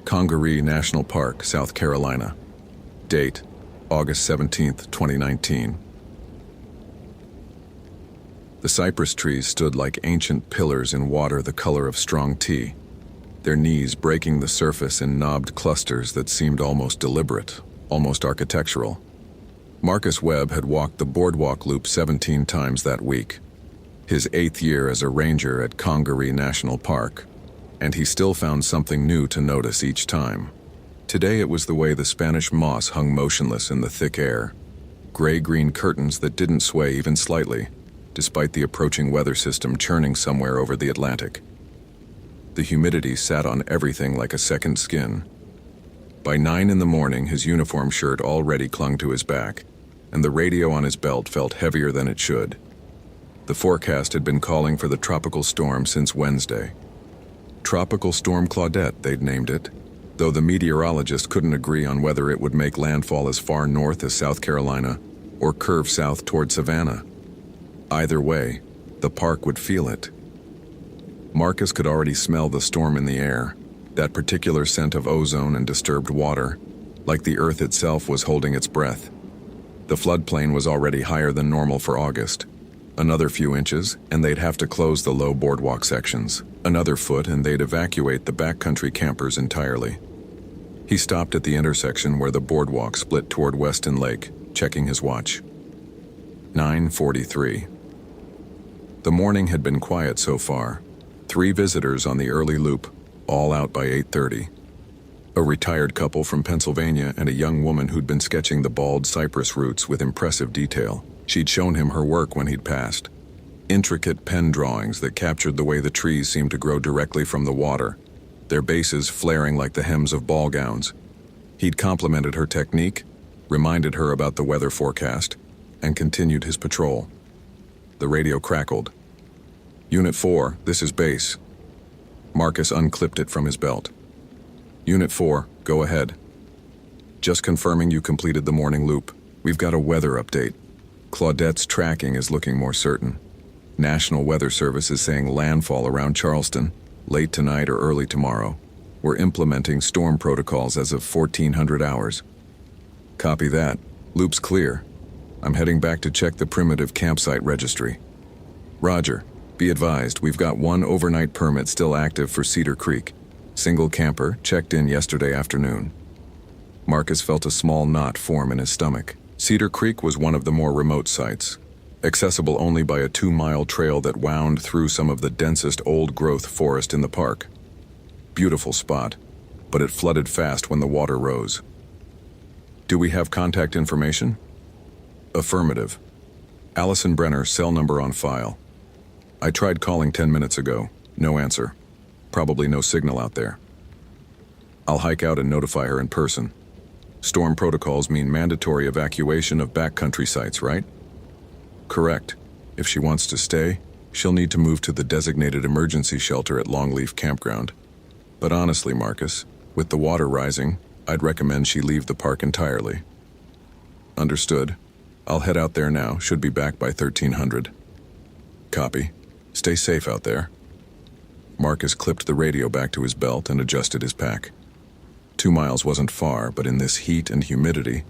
Congaree National Park, South Carolina. Date: August 17, 2019. The cypress trees stood like ancient pillars in water the color of strong tea, their knees breaking the surface in knobbed clusters that seemed almost deliberate, almost architectural. Marcus Webb had walked the boardwalk loop 17 times that week, his 8th year as a ranger at Congaree National Park, and he still found something new to notice each time. Today it was the way the Spanish moss hung motionless in the thick air, gray-green curtains that didn't sway even slightly, despite the approaching weather system churning somewhere over the Atlantic. The humidity sat on everything like a second skin. By 9 in the morning, his uniform shirt already clung to his back, and the radio on his belt felt heavier than it should. The forecast had been calling for the tropical storm since Wednesday. Tropical Storm Claudette, they'd named it, though the meteorologist couldn't agree on whether it would make landfall as far north as South Carolina or curve south toward Savannah. Either way, the park would feel it. Marcus could already smell the storm in the air, that particular scent of ozone and disturbed water, like the earth itself was holding its breath. The floodplain was already higher than normal for August. Another few inches, and they'd have to close the low boardwalk sections. Another foot, and they'd evacuate the backcountry campers entirely. He stopped at the intersection where the boardwalk split toward Weston Lake, checking his watch. 9:43. The morning had been quiet so far. 3 visitors on the early loop, all out by 8:30. A retired couple from Pennsylvania and a young woman who'd been sketching the bald cypress roots with impressive detail. She'd shown him her work when he'd passed. Intricate pen drawings that captured the way the trees seemed to grow directly from the water, their bases flaring like the hems of ball gowns. He'd complimented her technique, reminded her about the weather forecast, and continued his patrol. The radio crackled. "Unit 4, this is base." Marcus unclipped it from his belt. "Unit 4, go ahead. Just confirming you completed the morning loop. We've got a weather update. Claudette's tracking is looking more certain. National Weather Service is saying landfall around Charleston, late tonight or early tomorrow. We're implementing storm protocols as of 1400 hours. Copy that. Loop's clear. I'm heading back to check the primitive campsite registry. Roger. Be advised, we've got 1 overnight permit still active for Cedar Creek. Single camper, checked in yesterday afternoon." Marcus felt a small knot form in his stomach. Cedar Creek was one of the more remote sites, accessible only by a 2-mile trail that wound through some of the densest old-growth forest in the park. Beautiful spot, but it flooded fast when the water rose. "Do we have contact information?" "Affirmative. Allison Brenner, cell number on file. I tried calling 10 minutes ago. No answer. Probably no signal out there. I'll hike out and notify her in person. Storm protocols mean mandatory evacuation of backcountry sites, right?" "Correct. If she wants to stay, she'll need to move to the designated emergency shelter at Longleaf Campground. But honestly, Marcus, with the water rising, I'd recommend she leave the park entirely." "Understood. I'll head out there now. Should be back by 1300. "Copy. Stay safe out there." Marcus clipped the radio back to his belt and adjusted his pack. 2 miles wasn't far, but in this heat and humidity,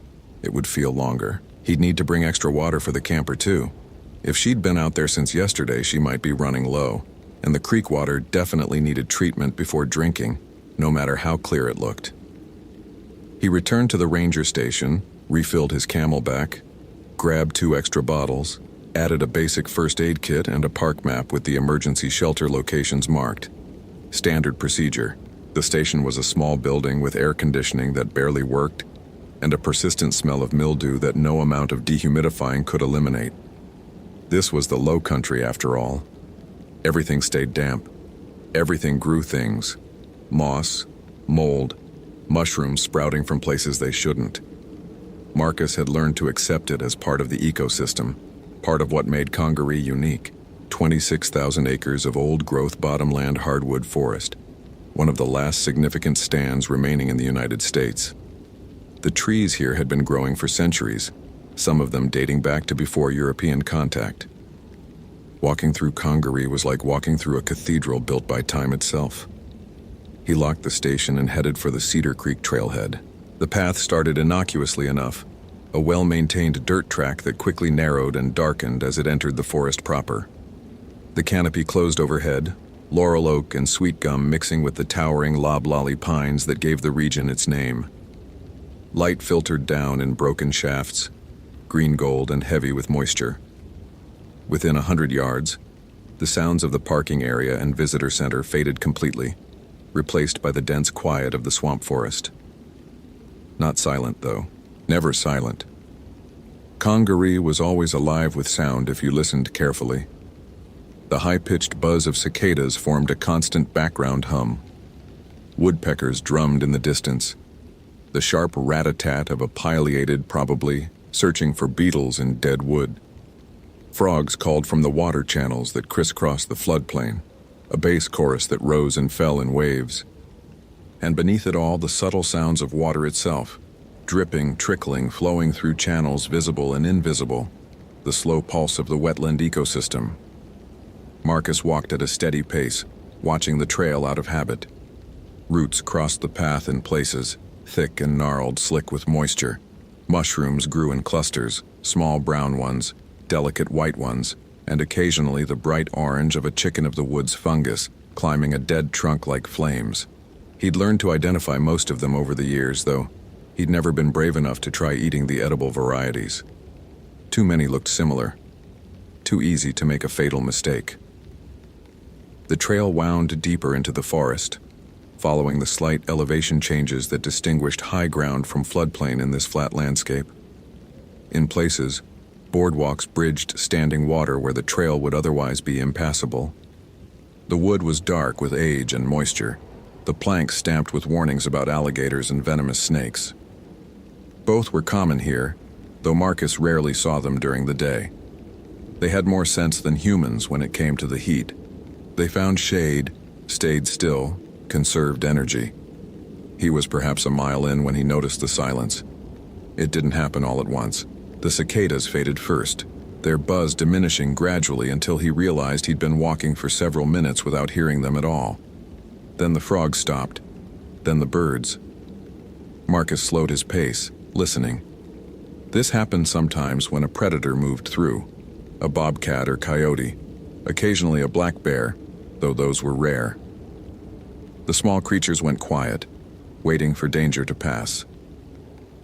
it would feel longer. He'd need to bring extra water for the camper too. If she'd been out there since yesterday, she might be running low, and the creek water definitely needed treatment before drinking, no matter how clear it looked. He returned to the ranger station, refilled his Camelback, grabbed 2 extra bottles, added a basic first aid kit and a park map with the emergency shelter locations marked. Standard procedure. The station was a small building with air conditioning that barely worked and a persistent smell of mildew that no amount of dehumidifying could eliminate. This was the low country after all. Everything stayed damp. Everything grew things. Moss, mold, mushrooms sprouting from places they shouldn't. Marcus had learned to accept it as part of the ecosystem, part of what made Congaree unique. 26,000 acres of old-growth bottomland hardwood forest, one of the last significant stands remaining in the United States. The trees here had been growing for centuries, some of them dating back to before European contact. Walking through Congaree was like walking through a cathedral built by time itself. He locked the station and headed for the Cedar Creek trailhead. The path started innocuously enough, a well-maintained dirt track that quickly narrowed and darkened as it entered the forest proper. The canopy closed overhead, laurel oak and sweet gum mixing with the towering loblolly pines that gave the region its name. Light filtered down in broken shafts, green gold and heavy with moisture. Within 100 yards, the sounds of the parking area and visitor center faded completely, replaced by the dense quiet of the swamp forest. Not silent, though. Never silent. Congaree was always alive with sound if you listened carefully. The high-pitched buzz of cicadas formed a constant background hum. Woodpeckers drummed in the distance, the sharp rat-a-tat of a pileated, probably, searching for beetles in dead wood. Frogs called from the water channels that crisscrossed the floodplain, a bass chorus that rose and fell in waves. And beneath it all, the subtle sounds of water itself, dripping, trickling, flowing through channels visible and invisible, the slow pulse of the wetland ecosystem. Marcus walked at a steady pace, watching the trail out of habit. Roots crossed the path in places, thick and gnarled, slick with moisture. Mushrooms grew in clusters, small brown ones, delicate white ones, and occasionally the bright orange of a chicken of the woods fungus, climbing a dead trunk like flames. He'd learned to identify most of them over the years, though he'd never been brave enough to try eating the edible varieties. Too many looked similar. Too easy to make a fatal mistake. The trail wound deeper into the forest, following the slight elevation changes that distinguished high ground from floodplain in this flat landscape. In places, boardwalks bridged standing water where the trail would otherwise be impassable. The wood was dark with age and moisture, the planks stamped with warnings about alligators and venomous snakes. Both were common here, though Marcus rarely saw them during the day. They had more sense than humans when it came to the heat. They found shade, stayed still, conserved energy. He was perhaps a mile in when he noticed the silence. It didn't happen all at once. The cicadas faded first, their buzz diminishing gradually until he realized he'd been walking for several minutes without hearing them at all. Then the frogs stopped, then the birds. Marcus slowed his pace, listening. This happened sometimes when a predator moved through, a bobcat or coyote, occasionally a black bear, though those were rare. The small creatures went quiet, waiting for danger to pass.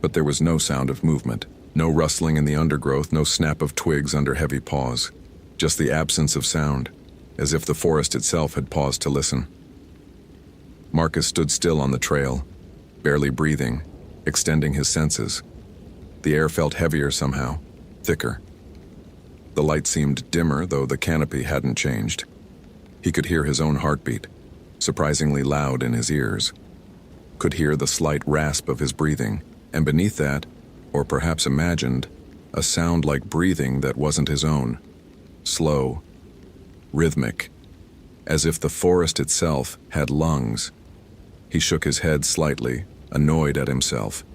But there was no sound of movement, no rustling in the undergrowth, no snap of twigs under heavy paws, just the absence of sound, as if the forest itself had paused to listen. Marcus stood still on the trail, barely breathing, extending his senses. The air felt heavier somehow, thicker. The light seemed dimmer, though the canopy hadn't changed. He could hear his own heartbeat, surprisingly loud in his ears. Could hear the slight rasp of his breathing, and beneath that, or perhaps imagined, a sound like breathing that wasn't his own. Slow, rhythmic, as if the forest itself had lungs. He shook his head slightly, annoyed at himself.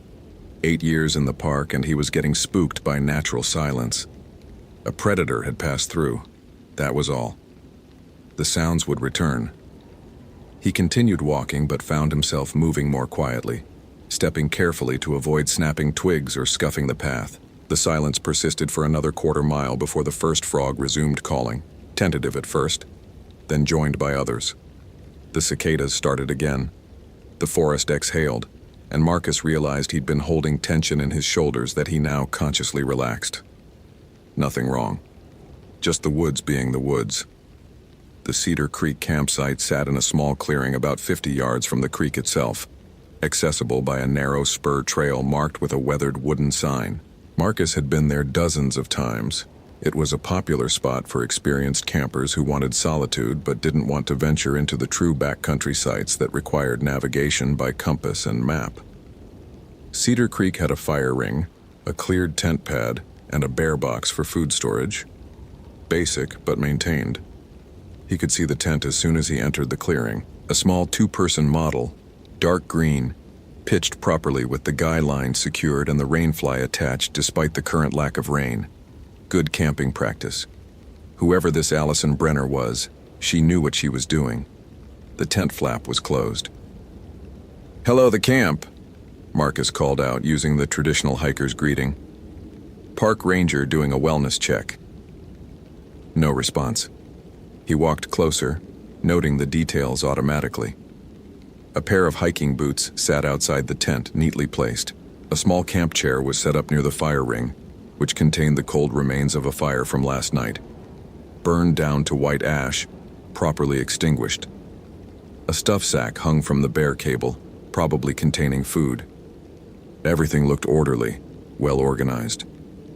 8 years in the park and he was getting spooked by natural silence. A predator had passed through, that was all. The sounds would return. He continued walking but found himself moving more quietly, stepping carefully to avoid snapping twigs or scuffing the path. The silence persisted for another quarter-mile before the first frog resumed calling, tentative at first, then joined by others. The cicadas started again. The forest exhaled, and Marcus realized he'd been holding tension in his shoulders that he now consciously relaxed. Nothing wrong. Just the woods being the woods. The Cedar Creek campsite sat in a small clearing about 50 yards from the creek itself, accessible by a narrow spur trail marked with a weathered wooden sign. Marcus had been there dozens of times. It was a popular spot for experienced campers who wanted solitude but didn't want to venture into the true backcountry sites that required navigation by compass and map. Cedar Creek had a fire ring, a cleared tent pad, and a bear box for food storage. Basic, but maintained. He could see the tent as soon as he entered the clearing. A small two-person model, dark green, pitched properly with the guy line secured and the rainfly attached despite the current lack of rain. Good camping practice. Whoever this Allison Brenner was, she knew what she was doing. The tent flap was closed. "Hello, the camp," Marcus called out using the traditional hiker's greeting. "Park ranger doing a wellness check." No response. He walked closer, noting the details automatically. A pair of hiking boots sat outside the tent, neatly placed. A small camp chair was set up near the fire ring, which contained the cold remains of a fire from last night, burned down to white ash, properly extinguished. A stuff sack hung from the bear cable, probably containing food. Everything looked orderly, well organized.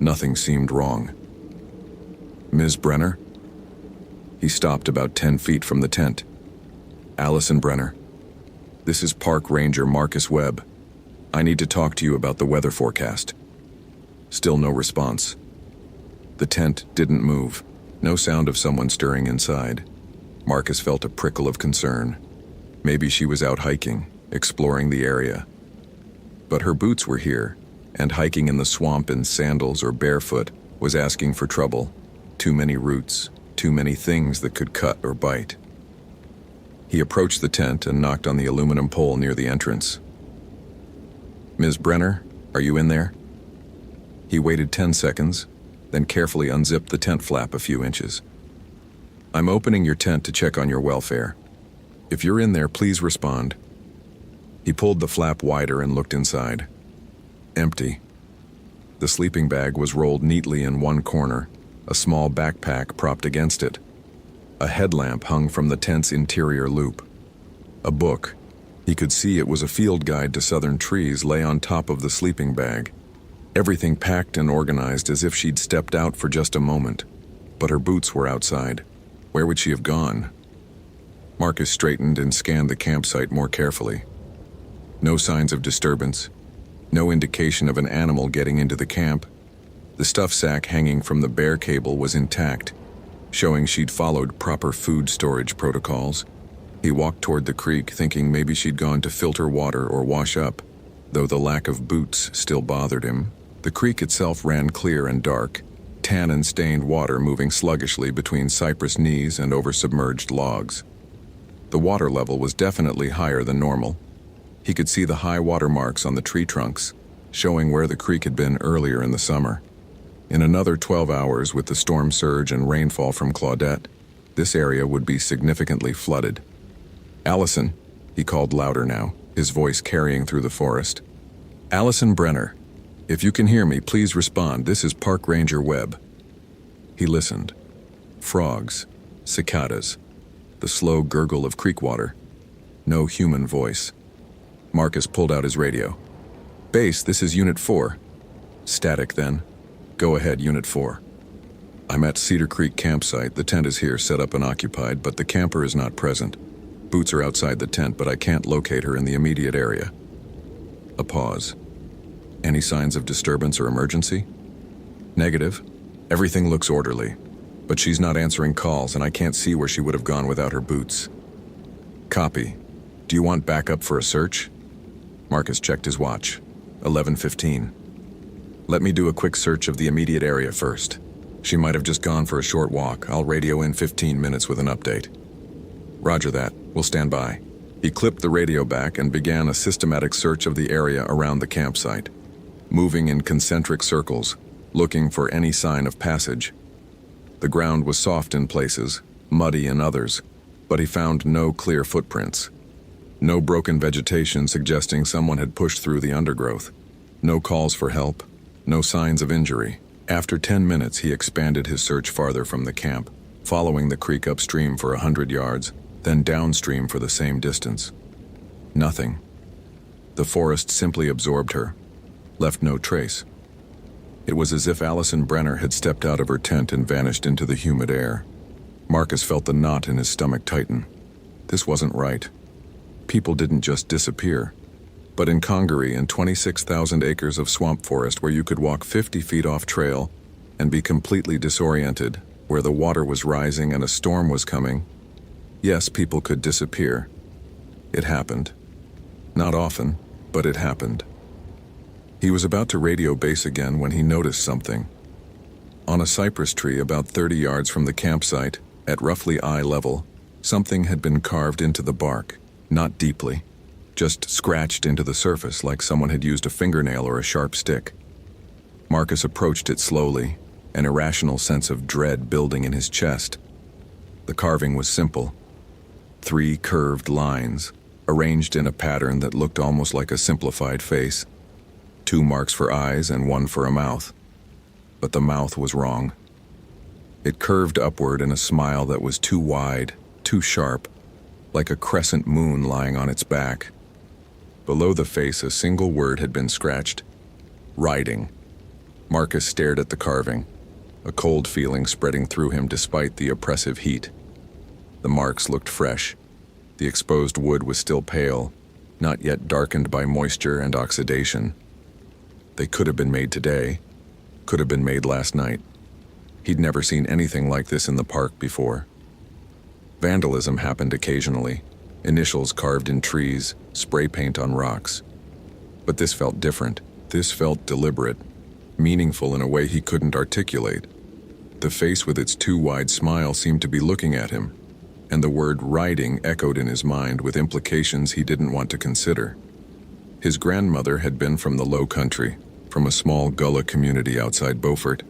Nothing seemed wrong. "Ms. Brenner?" He stopped about 10 feet from the tent. "Allison Brenner. This is Park Ranger Marcus Webb. I need to talk to you about the weather forecast." Still no response. The tent didn't move. No sound of someone stirring inside. Marcus felt a prickle of concern. Maybe she was out hiking, exploring the area. But her boots were here, and hiking in the swamp in sandals or barefoot was asking for trouble. Too many roots, too many things that could cut or bite. He approached the tent and knocked on the aluminum pole near the entrance. "Ms. Brenner, are you in there?" He waited 10 seconds, then carefully unzipped the tent flap a few inches. "I'm opening your tent to check on your welfare. If you're in there, please respond." He pulled the flap wider and looked inside. Empty. The sleeping bag was rolled neatly in one corner, a small backpack propped against it. A headlamp hung from the tent's interior loop. A book, he could see it was a field guide to southern trees, lay on top of the sleeping bag. Everything packed and organized as if she'd stepped out for just a moment. But her boots were outside. Where would she have gone? Marcus straightened and scanned the campsite more carefully. No signs of disturbance. No indication of an animal getting into the camp. The stuff sack hanging from the bear cable was intact, showing she'd followed proper food storage protocols. He walked toward the creek, thinking maybe she'd gone to filter water or wash up, though the lack of boots still bothered him. The creek itself ran clear and dark, tan and stained water moving sluggishly between cypress knees and over submerged logs. The water level was definitely higher than normal. He could see the high water marks on the tree trunks, showing where the creek had been earlier in the summer. In another 12 hours, with the storm surge and rainfall from Claudette, this area would be significantly flooded. "Allison," he called louder now, his voice carrying through the forest. "Allison Brenner, if you can hear me, please respond. This is Park Ranger Webb." He listened. Frogs, cicadas, the slow gurgle of creek water. No human voice. Marcus pulled out his radio. "Base, this is Unit 4. "Static then. Go ahead, Unit 4. "I'm at Cedar Creek campsite. The tent is here, set up and occupied, but the camper is not present. Boots are outside the tent, but I can't locate her in the immediate area." A pause. "Any signs of disturbance or emergency?" "Negative. Everything looks orderly. But she's not answering calls, and I can't see where she would have gone without her boots." "Copy. Do you want backup for a search?" Marcus checked his watch. 11:15. "Let me do a quick search of the immediate area first. She might have just gone for a short walk. I'll radio in 15 minutes with an update." "Roger that. We'll stand by." He clipped the radio back and began a systematic search of the area around the campsite, moving in concentric circles, looking for any sign of passage. The ground was soft in places, muddy in others, but he found no clear footprints. No broken vegetation suggesting someone had pushed through the undergrowth. No calls for help. No signs of injury. After 10 minutes, he expanded his search farther from the camp. following the creek upstream for 100 yards, then downstream for the same distance. Nothing. The forest simply absorbed her, left no trace. It was as if Allison Brenner had stepped out of her tent and vanished into the humid air. Marcus felt the knot in his stomach tighten. This wasn't right. People didn't just disappear. But in Congaree, in 26,000 acres of swamp forest where you could walk 50 feet off trail and be completely disoriented, where the water was rising and a storm was coming, yes, people could disappear. It happened. Not often, but it happened. He was about to radio base again when he noticed something. On a cypress tree about 30 yards from the campsite, at roughly eye level, something had been carved into the bark, not deeply, just scratched into the surface like someone had used a fingernail or a sharp stick. Marcus approached it slowly, an irrational sense of dread building in his chest. The carving was simple. 3 curved lines, arranged in a pattern that looked almost like a simplified face. 2 marks for eyes and 1 for a mouth. But the mouth was wrong. It curved upward in a smile that was too wide, too sharp, like a crescent moon lying on its back. Below the face, a single word had been scratched. Writing. Marcus stared at the carving, a cold feeling spreading through him despite the oppressive heat. The marks looked fresh. The exposed wood was still pale, not yet darkened by moisture and oxidation. They could have been made today, could have been made last night. He'd never seen anything like this in the park before. Vandalism happened occasionally, initials carved in trees, spray paint on rocks. But this felt different. This felt deliberate, meaningful in a way he couldn't articulate. The face with its too wide smile seemed to be looking at him, and the word writing echoed in his mind with implications he didn't want to consider. His grandmother had been from the Low Country, from a small Gullah community outside Beaufort.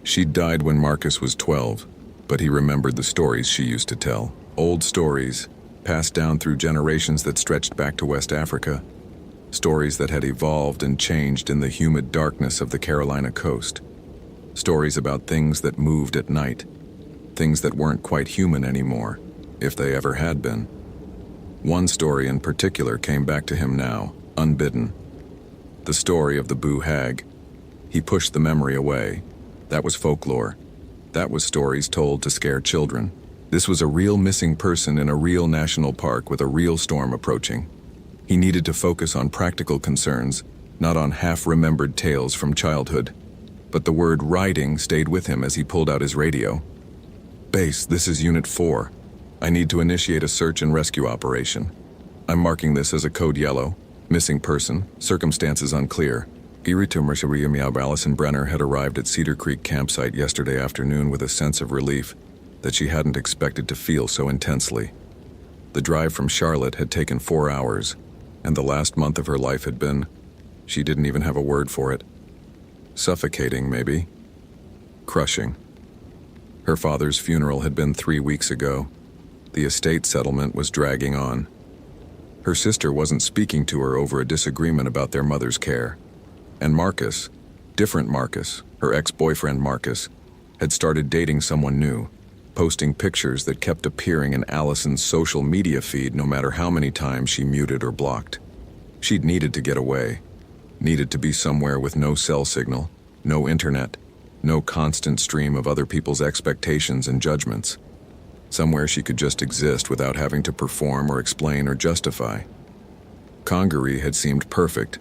She'd died when Marcus was 12, but he remembered the stories she used to tell. Old stories, passed down through generations that stretched back to West Africa. Stories that had evolved and changed in the humid darkness of the Carolina coast. Stories about things that moved at night. Things that weren't quite human anymore, if they ever had been. One story in particular came back to him now, unbidden. The story of the Boo Hag. He pushed the memory away. That was folklore. That was stories told to scare children. This was a real missing person in a real national park with a real storm approaching. He needed to focus on practical concerns, not on half-remembered tales from childhood. But the word writing stayed with him as he pulled out his radio. Base, this is Unit 4. I need to initiate a search and rescue operation. I'm marking this as a code yellow. Missing person, circumstances unclear. Allison Brenner had arrived at Cedar Creek campsite yesterday afternoon with a sense of relief that she hadn't expected to feel so intensely. The drive from Charlotte had taken 4 hours, and the last month of her life had been, she didn't even have a word for it. Suffocating, maybe. Crushing. Her father's funeral had been 3 weeks ago. The estate settlement was dragging on. Her sister wasn't speaking to her over a disagreement about their mother's care. And Marcus, different Marcus, her ex-boyfriend Marcus, had started dating someone new, posting pictures that kept appearing in Allison's social media feed no matter how many times she muted or blocked. She'd needed to get away, needed to be somewhere with no cell signal, no internet, no constant stream of other people's expectations and judgments. Somewhere she could just exist without having to perform or explain or justify. Congaree had seemed perfect,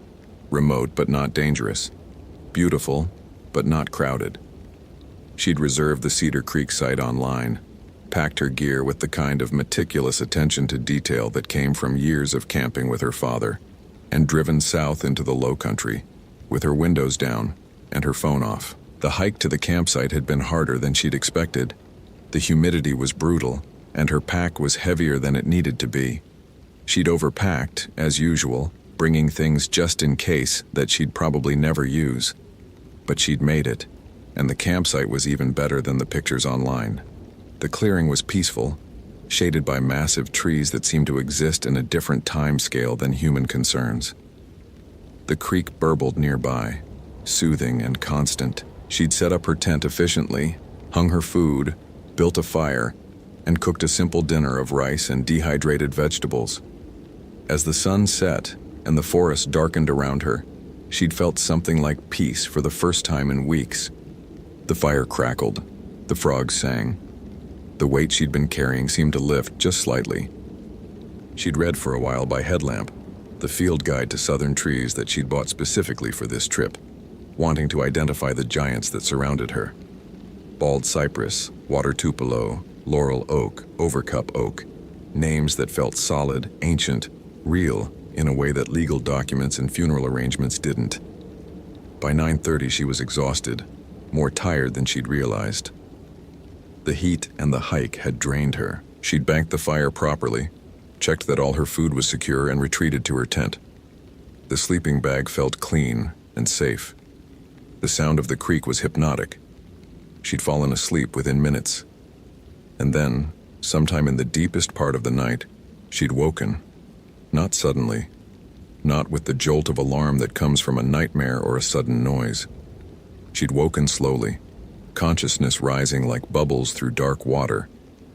remote but not dangerous, beautiful but not crowded. She'd reserved the Cedar Creek site online, packed her gear with the kind of meticulous attention to detail that came from years of camping with her father, and driven south into the Low Country, with her windows down and her phone off. The hike to the campsite had been harder than she'd expected. The humidity was brutal, and her pack was heavier than it needed to be. She'd overpacked, as usual, bringing things just in case that she'd probably never use. But she'd made it, and the campsite was even better than the pictures online. The clearing was peaceful, shaded by massive trees that seemed to exist in a different time scale than human concerns. The creek burbled nearby, soothing and constant. She'd set up her tent efficiently, hung her food, built a fire, and cooked a simple dinner of rice and dehydrated vegetables. As the sun set and the forest darkened around her, she'd felt something like peace for the first time in weeks. The fire crackled, the frogs sang. The weight she'd been carrying seemed to lift just slightly. She'd read for a while by Headlamp, the field guide to southern trees that she'd bought specifically for this trip, wanting to identify the giants that surrounded her. Bald cypress, water tupelo, laurel oak, overcup oak, names that felt solid, ancient, real, in a way that legal documents and funeral arrangements didn't. By 9:30 she was exhausted, more tired than she'd realized. The heat and the hike had drained her. She'd banked the fire properly, checked that all her food was secure, and retreated to her tent. The sleeping bag felt clean and safe. The sound of the creek was hypnotic. She'd fallen asleep within minutes. And then, sometime in the deepest part of the night, she'd woken. Not suddenly. Not with the jolt of alarm that comes from a nightmare or a sudden noise. She'd woken slowly, consciousness rising like bubbles through dark water,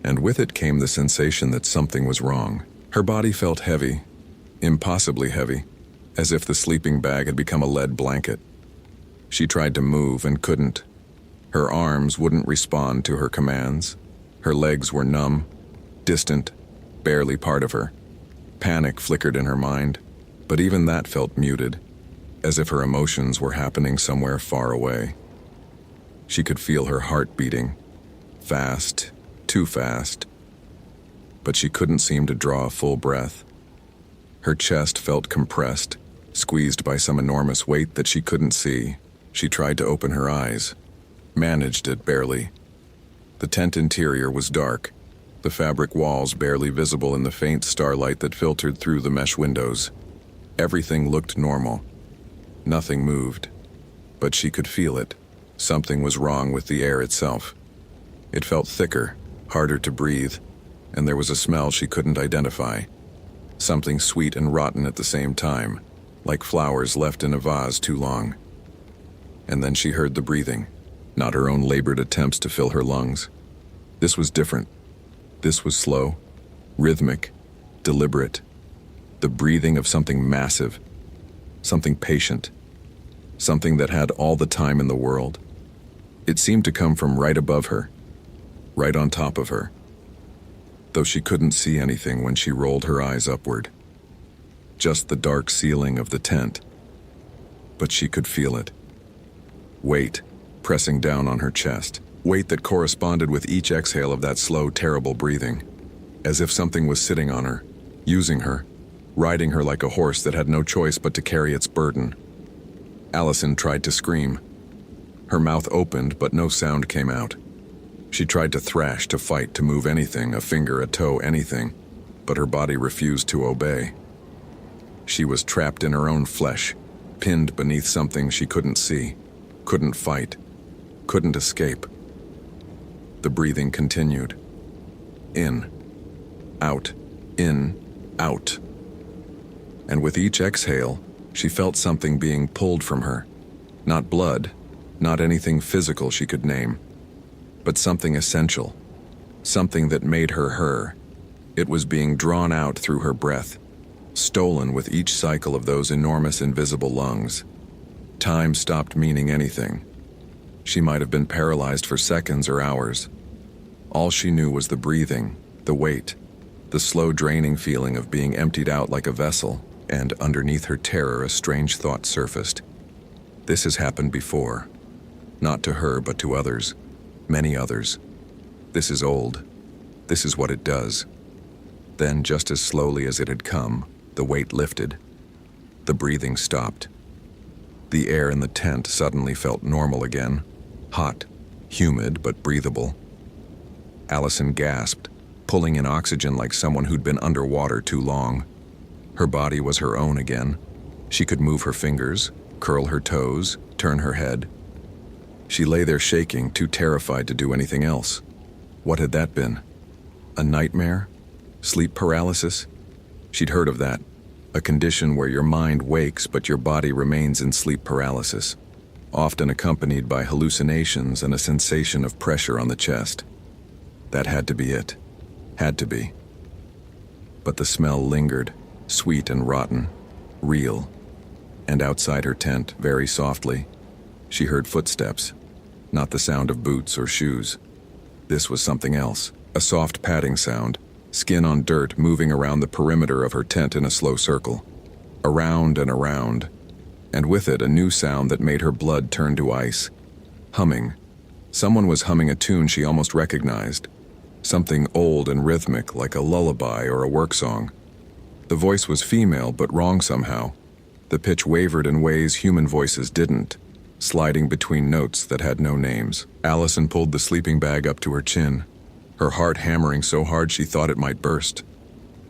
and with it came the sensation that something was wrong. Her body felt heavy, impossibly heavy, as if the sleeping bag had become a lead blanket. She tried to move and couldn't. Her arms wouldn't respond to her commands. Her legs were numb, distant, barely part of her. Panic flickered in her mind, but even that felt muted, as if her emotions were happening somewhere far away. She could feel her heart beating, fast, too fast, but she couldn't seem to draw a full breath. Her chest felt compressed, squeezed by some enormous weight that she couldn't see. She tried to open her eyes, managed it barely. The tent interior was dark, the fabric walls barely visible in the faint starlight that filtered through the mesh windows. Everything looked normal. Nothing moved, but she could feel it. Something was wrong with the air itself. It felt thicker, harder to breathe, and there was a smell she couldn't identify. Something sweet and rotten at the same time, like flowers left in a vase too long. And then she heard the breathing, not her own labored attempts to fill her lungs. This was different. This was slow, rhythmic, deliberate. The breathing of something massive, something patient, something that had all the time in the world. It seemed to come from right above her, right on top of her, though she couldn't see anything when she rolled her eyes upward. Just the dark ceiling of the tent. But she could feel it. Weight pressing down on her chest. Weight that corresponded with each exhale of that slow, terrible breathing. As if something was sitting on her, using her, riding her like a horse that had no choice but to carry its burden. Allison tried to scream. Her mouth opened, but no sound came out. She tried to thrash, to fight, to move anything, a finger, a toe, anything, but her body refused to obey. She was trapped in her own flesh, pinned beneath something she couldn't see, couldn't fight, couldn't escape. The breathing continued. In, out, and with each exhale, she felt something being pulled from her. Not blood, not anything physical she could name, but something essential, something that made her her. It was being drawn out through her breath, stolen with each cycle of those enormous invisible lungs. Time stopped meaning anything. She might have been paralyzed for seconds or hours. All she knew was the breathing, the weight, the slow draining feeling of being emptied out like a vessel, and underneath her terror a strange thought surfaced. This has happened before. Not to her, but to others. Many others. This is old. This is what it does. Then, just as slowly as it had come, the weight lifted. The breathing stopped. The air in the tent suddenly felt normal again. Hot, humid, but breathable. Allison gasped, pulling in oxygen like someone who'd been underwater too long. Her body was her own again. She could move her fingers, curl her toes, turn her head. She lay there shaking, too terrified to do anything else. What had that been? A nightmare? Sleep paralysis? She'd heard of that. A condition where your mind wakes but your body remains in sleep paralysis, often accompanied by hallucinations and a sensation of pressure on the chest. That had to be it. Had to be. But the smell lingered, sweet and rotten, real. And outside her tent, very softly, she heard footsteps, not the sound of boots or shoes. This was something else, a soft padding sound, skin on dirt moving around the perimeter of her tent in a slow circle. Around and around, and with it a new sound that made her blood turn to ice. Humming. Someone was humming a tune she almost recognized. Something old and rhythmic, like a lullaby or a work song. The voice was female, but wrong somehow. The pitch wavered in ways human voices didn't, sliding between notes that had no names. Allison pulled the sleeping bag up to her chin, her heart hammering so hard she thought it might burst.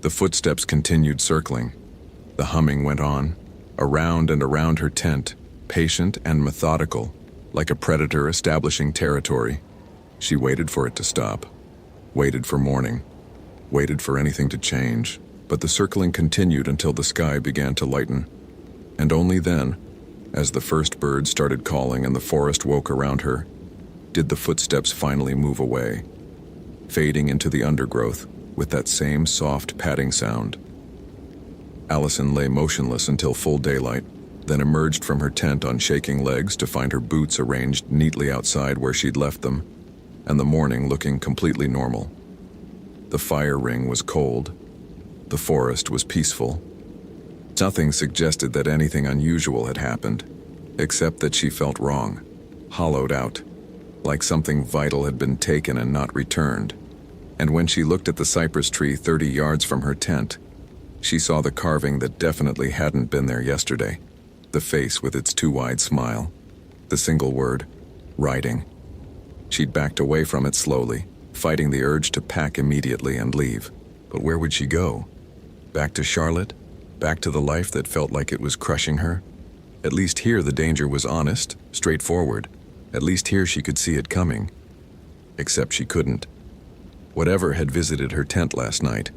The footsteps continued circling. The humming went on, around and around her tent, patient and methodical, like a predator establishing territory. She waited for it to stop, waited for morning, waited for anything to change, but the circling continued until the sky began to lighten. And only then, as the first bird started calling and the forest woke around her, did the footsteps finally move away, fading into the undergrowth with that same soft padding sound. Allison lay motionless until full daylight, then emerged from her tent on shaking legs to find her boots arranged neatly outside where she'd left them, and the morning looking completely normal. The fire ring was cold. The forest was peaceful. Nothing suggested that anything unusual had happened, except that she felt wrong, hollowed out, like something vital had been taken and not returned. And when she looked at the cypress tree 30 yards from her tent, she saw the carving that definitely hadn't been there yesterday. The face with its too wide smile. The single word, writing. She'd backed away from it slowly, fighting the urge to pack immediately and leave. But where would she go? Back to Charlotte? Back to the life that felt like it was crushing her? At least here the danger was honest, straightforward. At least here she could see it coming. Except she couldn't. Whatever had visited her tent last night,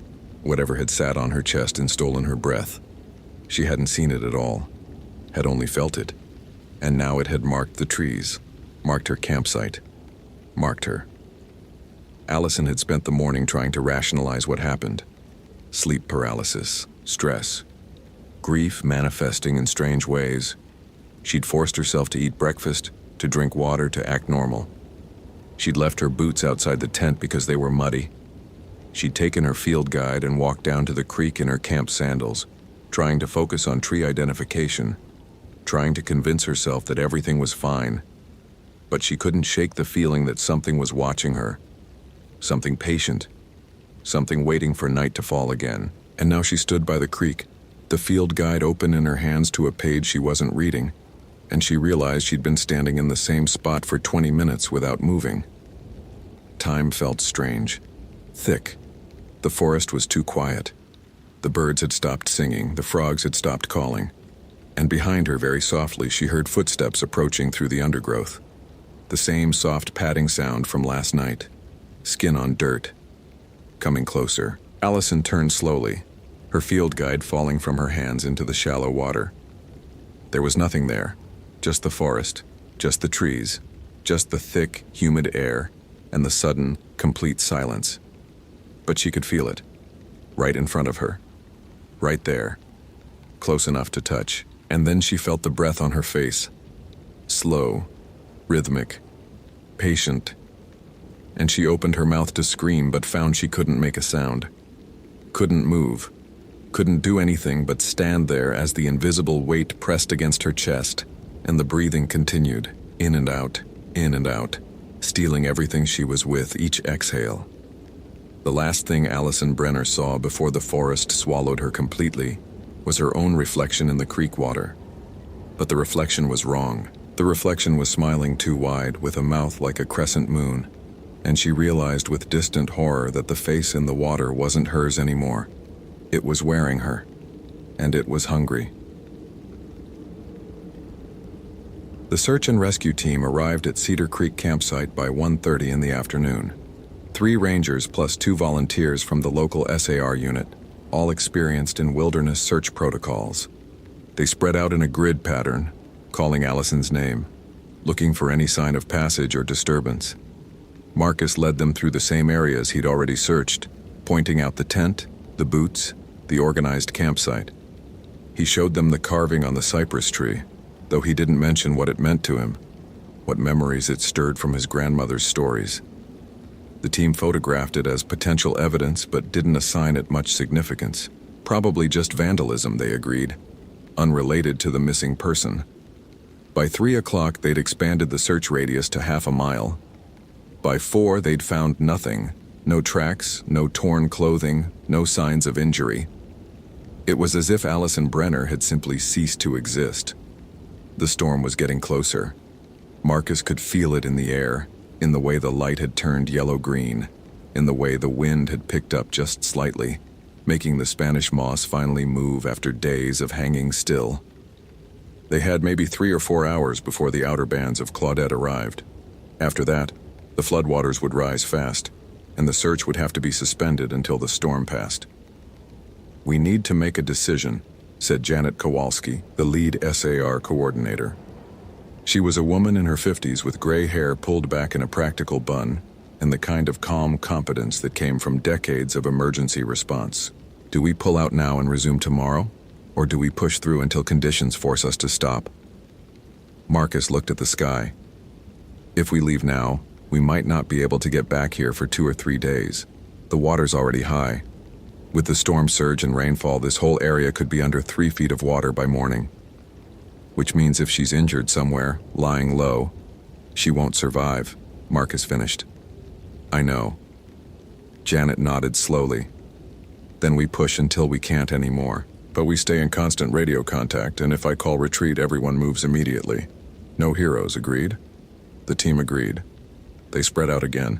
whatever had sat on her chest and stolen her breath, she hadn't seen it at all, had only felt it. And now it had marked the trees, marked her campsite, marked her. Allison had spent the morning trying to rationalize what happened. Sleep paralysis, stress, grief manifesting in strange ways. She'd forced herself to eat breakfast, to drink water, to act normal. She'd left her boots outside the tent because they were muddy. She'd taken her field guide and walked down to the creek in her camp sandals, trying to focus on tree identification, trying to convince herself that everything was fine. But she couldn't shake the feeling that something was watching her, something patient, something waiting for night to fall again. And now she stood by the creek, the field guide open in her hands to a page she wasn't reading, and she realized she'd been standing in the same spot for 20 minutes without moving. Time felt strange, thick. The forest was too quiet. The birds had stopped singing, the frogs had stopped calling, and behind her, very softly, she heard footsteps approaching through the undergrowth. The same soft padding sound from last night, skin on dirt, coming closer. Allison turned slowly, her field guide falling from her hands into the shallow water. There was nothing there, just the forest, just the trees, just the thick, humid air, and the sudden, complete silence. But she could feel it, right in front of her, right there, close enough to touch. And then she felt the breath on her face, slow, rhythmic, patient. And she opened her mouth to scream, but found she couldn't make a sound. Couldn't move, couldn't do anything but stand there as the invisible weight pressed against her chest, and the breathing continued, in and out, stealing everything she was with each exhale. The last thing Allison Brenner saw before the forest swallowed her completely was her own reflection in the creek water. But the reflection was wrong. The reflection was smiling too wide, with a mouth like a crescent moon, and she realized with distant horror that the face in the water wasn't hers anymore. It was wearing her, and it was hungry. The search and rescue team arrived at Cedar Creek campsite by 1:30 in the afternoon. 3 rangers plus 2 volunteers from the local SAR unit, all experienced in wilderness search protocols. They spread out in a grid pattern, calling Allison's name, looking for any sign of passage or disturbance. Marcus led them through the same areas he'd already searched, pointing out the tent, the boots, the organized campsite. He showed them the carving on the cypress tree, though he didn't mention what it meant to him, what memories it stirred from his grandmother's stories. The team photographed it as potential evidence but didn't assign it much significance. Probably just vandalism, they agreed, unrelated to the missing person. By 3 o'clock, they'd expanded the search radius to half a mile. By 4, they'd found nothing. No tracks, no torn clothing, no signs of injury. It was as if Allison Brenner had simply ceased to exist. The storm was getting closer. Marcus could feel it in the air, in the way the light had turned yellow-green, in the way the wind had picked up just slightly, making the Spanish moss finally move after days of hanging still. They had maybe 3 or 4 hours before the outer bands of Claudette arrived. After that, the floodwaters would rise fast, and the search would have to be suspended until the storm passed. "We need to make a decision," said Janet Kowalski, the lead SAR coordinator. She was a woman in her 50s with gray hair pulled back in a practical bun and the kind of calm competence that came from decades of emergency response. "Do we pull out now and resume tomorrow? Or do we push through until conditions force us to stop?" Marcus looked at the sky. "If we leave now, we might not be able to get back here for 2 or 3 days. The water's already high. With the storm surge and rainfall, this whole area could be under 3 feet of water by morning. Which means if she's injured somewhere, lying low, she won't survive," Marcus finished. "I know." Janet nodded slowly. "Then we push until we can't anymore. But we stay in constant radio contact, and if I call retreat, everyone moves immediately. No heroes, agreed?" The team agreed. They spread out again,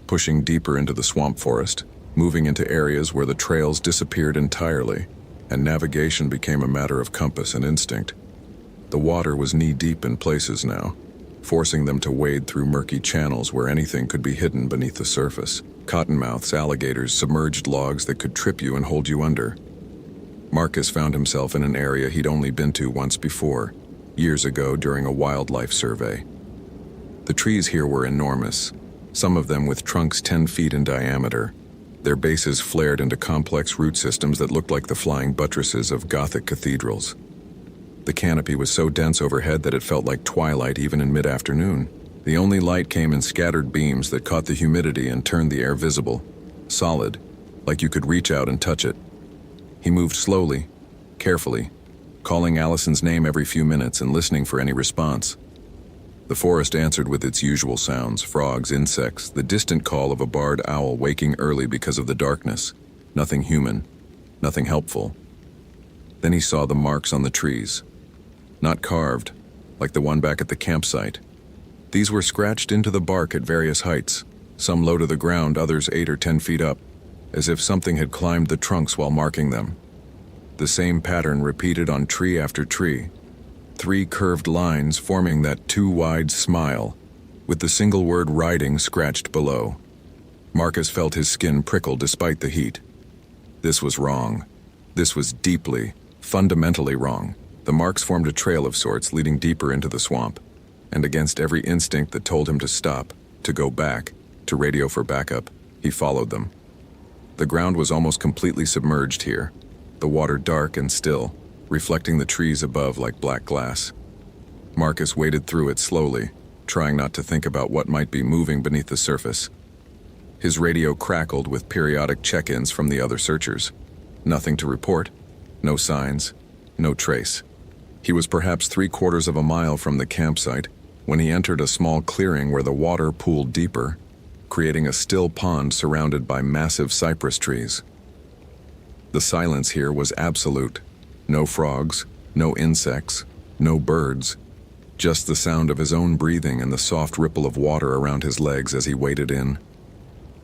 pushing deeper into the swamp forest, moving into areas where the trails disappeared entirely, and navigation became a matter of compass and instinct. The water was knee-deep in places now, forcing them to wade through murky channels where anything could be hidden beneath the surface. Cottonmouths, alligators, submerged logs that could trip you and hold you under. Marcus found himself in an area he'd only been to once before, years ago during a wildlife survey. The trees here were enormous, some of them with trunks 10 feet in diameter. Their bases flared into complex root systems that looked like the flying buttresses of Gothic cathedrals. The canopy was so dense overhead that it felt like twilight even in mid-afternoon. The only light came in scattered beams that caught the humidity and turned the air visible, solid, like you could reach out and touch it. He moved slowly, carefully, calling Allison's name every few minutes and listening for any response. The forest answered with its usual sounds, frogs, insects, the distant call of a barred owl waking early because of the darkness. Nothing human, nothing helpful. Then he saw the marks on the trees. Not carved, like the one back at the campsite. These were scratched into the bark at various heights, some low to the ground, others 8 or 10 feet up, as if something had climbed the trunks while marking them. The same pattern repeated on tree after tree. 3 curved lines forming that too-wide smile, with the single word riding scratched below. Marcus felt his skin prickle despite the heat. This was wrong. This was deeply, fundamentally wrong. The marks formed a trail of sorts leading deeper into the swamp, and against every instinct that told him to stop, to go back, to radio for backup, he followed them. The ground was almost completely submerged here, the water dark and still, reflecting the trees above like black glass. Marcus waded through it slowly, trying not to think about what might be moving beneath the surface. His radio crackled with periodic check-ins from the other searchers. Nothing to report, no signs, no trace. He was perhaps 3/4 of a mile from the campsite when he entered a small clearing where the water pooled deeper, creating a still pond surrounded by massive cypress trees. The silence here was absolute. No frogs, no insects, no birds, just the sound of his own breathing and the soft ripple of water around his legs as he waded in.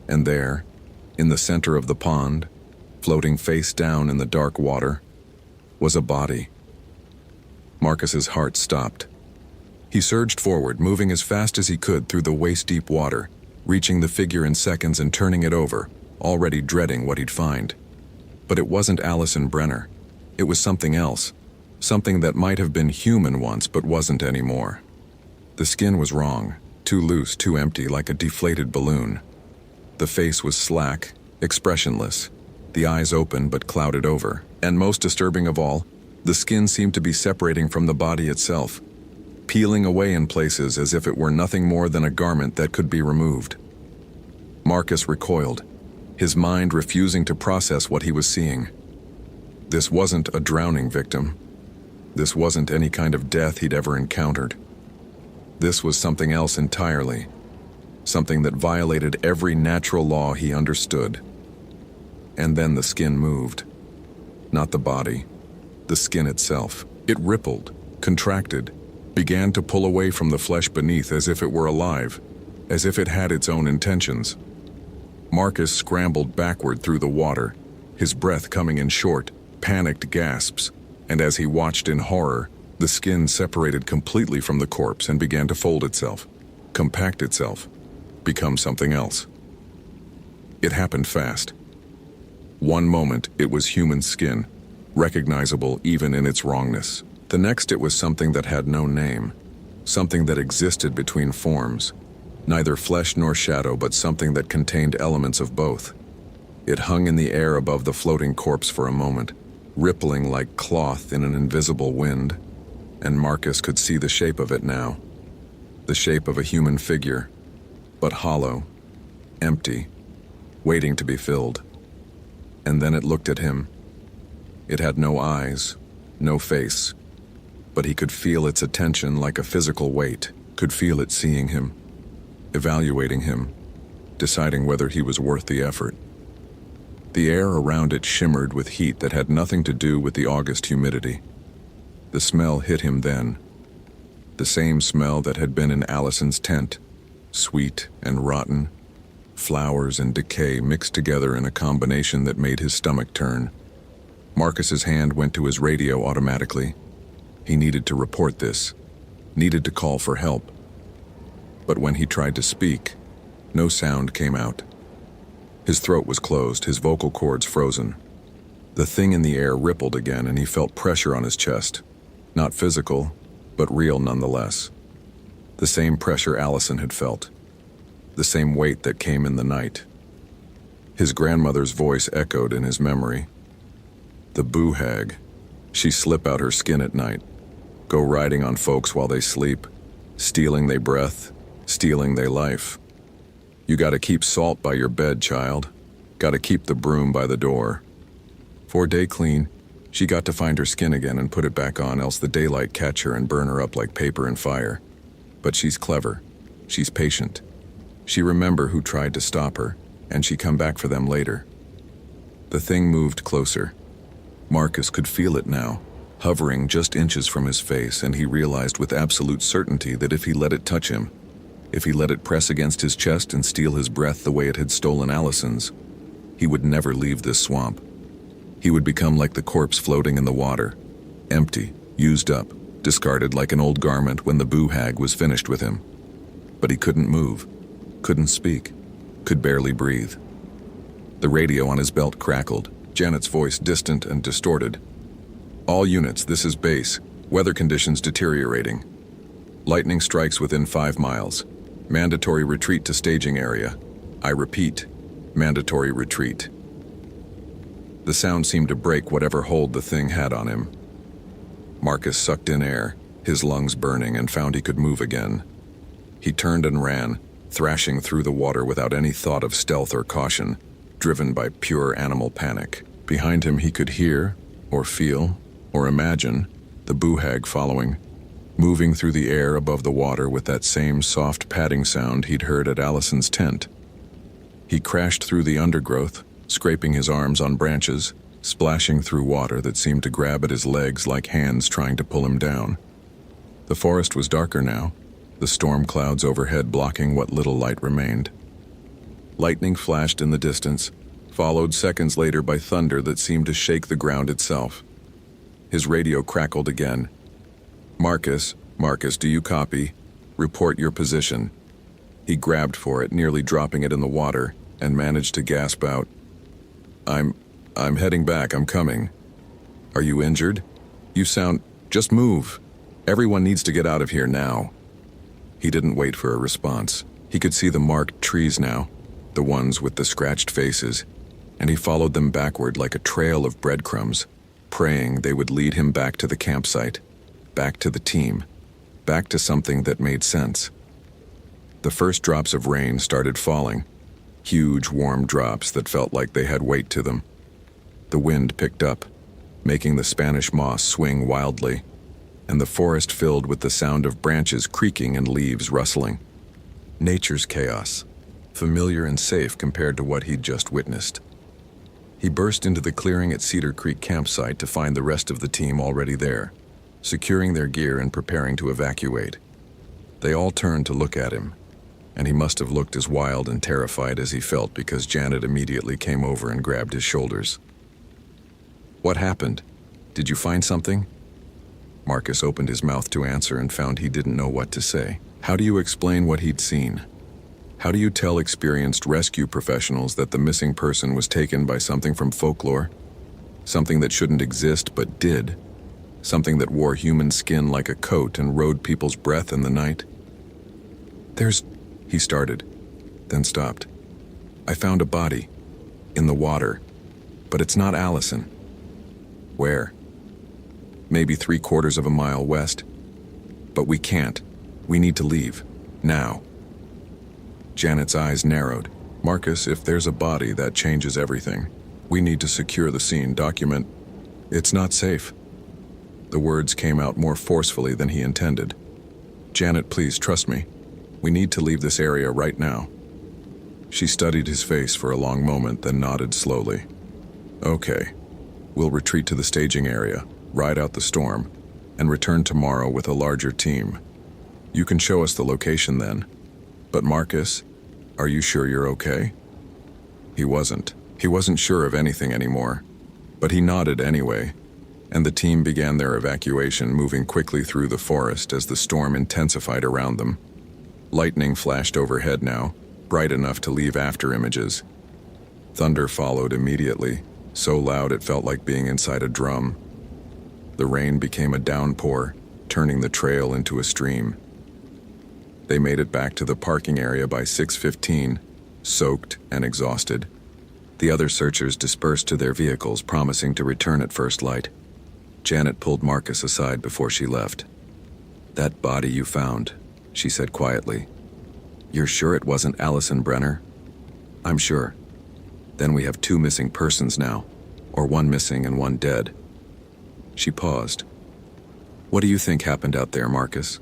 And there, in the center of the pond, floating face down in the dark water, was a body. Marcus's heart stopped. He surged forward, moving as fast as he could through the waist-deep water, reaching the figure in seconds and turning it over, already dreading what he'd find. But it wasn't Allison Brenner. It was something else, something that might have been human once but wasn't anymore. The skin was wrong, too loose, too empty, like a deflated balloon. The face was slack, expressionless, the eyes open but clouded over, and most disturbing of all, the skin seemed to be separating from the body itself, peeling away in places as if it were nothing more than a garment that could be removed. Marcus recoiled, his mind refusing to process what he was seeing. This wasn't a drowning victim. This wasn't any kind of death he'd ever encountered. This was something else entirely, something that violated every natural law he understood. And then the skin moved. Not the body, the skin itself. It rippled, contracted, began to pull away from the flesh beneath as if it were alive, as if it had its own intentions. Marcus scrambled backward through the water, his breath coming in short, panicked gasps, and as he watched in horror, the skin separated completely from the corpse and began to fold itself, compact itself, become something else. It happened fast. One moment it was human skin, recognizable even in its wrongness. The next it was something that had no name, something that existed between forms, neither flesh nor shadow, but something that contained elements of both. It hung in the air above the floating corpse for a moment, rippling like cloth in an invisible wind, and Marcus could see the shape of it now. The shape of a human figure, but hollow, empty, waiting to be filled. And then it looked at him. It had no eyes, no face, but he could feel its attention like a physical weight, could feel it seeing him, evaluating him, deciding whether he was worth the effort. The air around it shimmered with heat that had nothing to do with the August humidity. The smell hit him then. The same smell that had been in Allison's tent, sweet and rotten, flowers and decay mixed together in a combination that made his stomach turn. Marcus's hand went to his radio automatically. He needed to report this, needed to call for help. But when he tried to speak, no sound came out. His throat was closed, his vocal cords frozen. The thing in the air rippled again, and he felt pressure on his chest. Not physical, but real nonetheless. The same pressure Allison had felt. The same weight that came in the night. His grandmother's voice echoed in his memory. The boo hag. She slip out her skin at night, go riding on folks while they sleep, stealing they breath, stealing they life. You gotta keep salt by your bed, child. Gotta keep the broom by the door. 4 day clean, she got to find her skin again and put it back on, else the daylight catch her and burn her up like paper in fire. But she's clever. She's patient. She remember who tried to stop her, and she come back for them later. The thing moved closer. Marcus could feel it now, hovering just inches from his face, and he realized with absolute certainty that if he let it touch him, if he let it press against his chest and steal his breath the way it had stolen Allison's, he would never leave this swamp. He would become like the corpse floating in the water, empty, used up, discarded like an old garment when the boo hag was finished with him. But he couldn't move, couldn't speak, could barely breathe. The radio on his belt crackled, Janet's voice distant and distorted. All units, this is base. Weather conditions deteriorating. Lightning strikes within 5 miles. Mandatory retreat to staging area. I repeat, mandatory retreat. The sound seemed to break whatever hold the thing had on him. Marcus sucked in air, his lungs burning, and found he could move again. He turned and ran, thrashing through the water without any thought of stealth or caution, driven by pure animal panic. Behind him he could hear, or feel, or imagine, the boo hag following, moving through the air above the water with that same soft padding sound he'd heard at Allison's tent. He crashed through the undergrowth, scraping his arms on branches, splashing through water that seemed to grab at his legs like hands trying to pull him down. The forest was darker now, the storm clouds overhead blocking what little light remained. Lightning flashed in the distance, followed seconds later by thunder that seemed to shake the ground itself. His radio crackled again. Marcus, do you copy? Report your position." He grabbed for it, nearly dropping it in the water, and managed to gasp out, I'm heading back, I'm coming." "Are you injured? You sound... Just move. Everyone needs to get out of here now." He didn't wait for a response. He could see the marked trees now, the ones with the scratched faces, and he followed them backward like a trail of breadcrumbs, praying they would lead him back to the campsite, back to the team, back to something that made sense. The first drops of rain started falling, huge warm drops that felt like they had weight to them. The wind picked up, making the Spanish moss swing wildly, and the forest filled with the sound of branches creaking and leaves rustling. Nature's chaos, familiar and safe compared to what he'd just witnessed. He burst into the clearing at Cedar Creek campsite to find the rest of the team already there, securing their gear and preparing to evacuate. They all turned to look at him, and he must have looked as wild and terrified as he felt because Janet immediately came over and grabbed his shoulders. "What happened? Did you find something?" Marcus opened his mouth to answer and found he didn't know what to say. How do you explain what he'd seen? How do you tell experienced rescue professionals that the missing person was taken by something from folklore? Something that shouldn't exist but did? Something that wore human skin like a coat and rode people's breath in the night? He started, then stopped. "I found a body. In the water. But it's not Allison." "Where?" "Maybe 3/4 of a mile west. But we can't. We need to leave. Now." Janet's eyes narrowed. "Marcus, if there's a body, that changes everything. We need to secure the scene, document. It's not safe." The words came out more forcefully than he intended. "Janet, please trust me. We need to leave this area right now." She studied his face for a long moment, then nodded slowly. "Okay. We'll retreat to the staging area, ride out the storm, and return tomorrow with a larger team. You can show us the location then. But Marcus, are you sure you're okay?" He wasn't. He wasn't sure of anything anymore. But he nodded anyway, and the team began their evacuation, moving quickly through the forest as the storm intensified around them. Lightning flashed overhead now, bright enough to leave after images. Thunder followed immediately, so loud it felt like being inside a drum. The rain became a downpour, turning the trail into a stream. They made it back to the parking area by 6:15, soaked and exhausted. The other searchers dispersed to their vehicles, promising to return at first light. Janet pulled Marcus aside before she left. "That body you found," she said quietly. "You're sure it wasn't Allison Brenner?" "I'm sure." "Then we have 2 missing persons now, or 1 missing and 1 dead." She paused. "What do you think happened out there, Marcus?"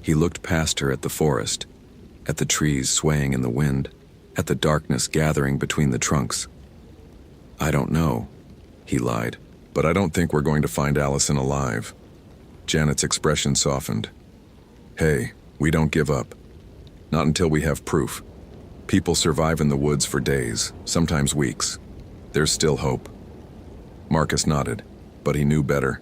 He looked past her at the forest, at the trees swaying in the wind, at the darkness gathering between the trunks. "I don't know," he lied, "but I don't think we're going to find Allison alive." Janet's expression softened. "Hey, we don't give up. Not until we have proof. People survive in the woods for days, sometimes weeks. There's still hope." Marcus nodded, but he knew better.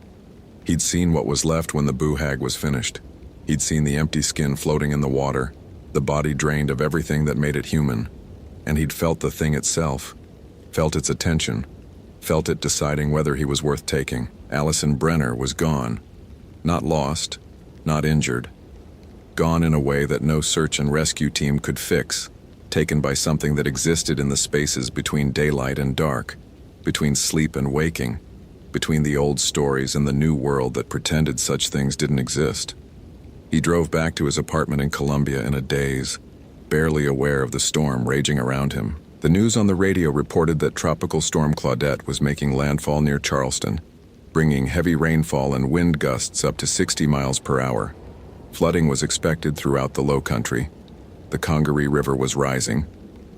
He'd seen what was left when the boo-hag was finished. He'd seen the empty skin floating in the water, the body drained of everything that made it human, and he'd felt the thing itself, felt its attention, felt it deciding whether he was worth taking. Allison Brenner was gone. Not lost, not injured. Gone in a way that no search and rescue team could fix, taken by something that existed in the spaces between daylight and dark, between sleep and waking, between the old stories and the new world that pretended such things didn't exist. He drove back to his apartment in Columbia in a daze, barely aware of the storm raging around him. The news on the radio reported that Tropical Storm Claudette was making landfall near Charleston, bringing heavy rainfall and wind gusts up to 60 miles per hour. Flooding was expected throughout the Low Country. The Congaree River was rising.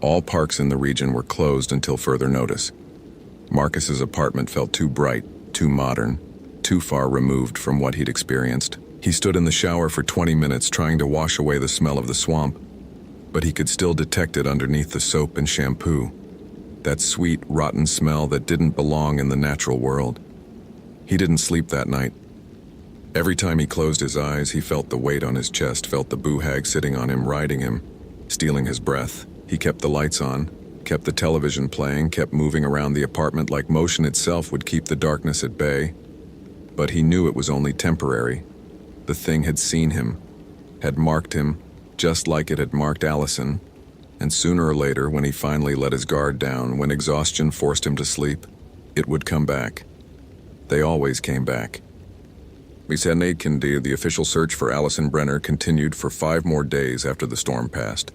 All parks in the region were closed until further notice. Marcus's apartment felt too bright, too modern, too far removed from what he'd experienced. He stood in the shower for 20 minutes trying to wash away the smell of the swamp, but he could still detect it underneath the soap and shampoo. That sweet, rotten smell that didn't belong in the natural world. He didn't sleep that night. Every time he closed his eyes, he felt the weight on his chest, felt the boo-hag sitting on him, riding him, stealing his breath. He kept the lights on, kept the television playing, kept moving around the apartment like motion itself would keep the darkness at bay. But he knew it was only temporary. The thing had seen him. had marked him just like it had marked Allison, and sooner or later, when he finally let his guard down, when exhaustion forced him to sleep, it would come back. They always came back. The official search for Allison Brenner continued for 5 more days after the storm passed.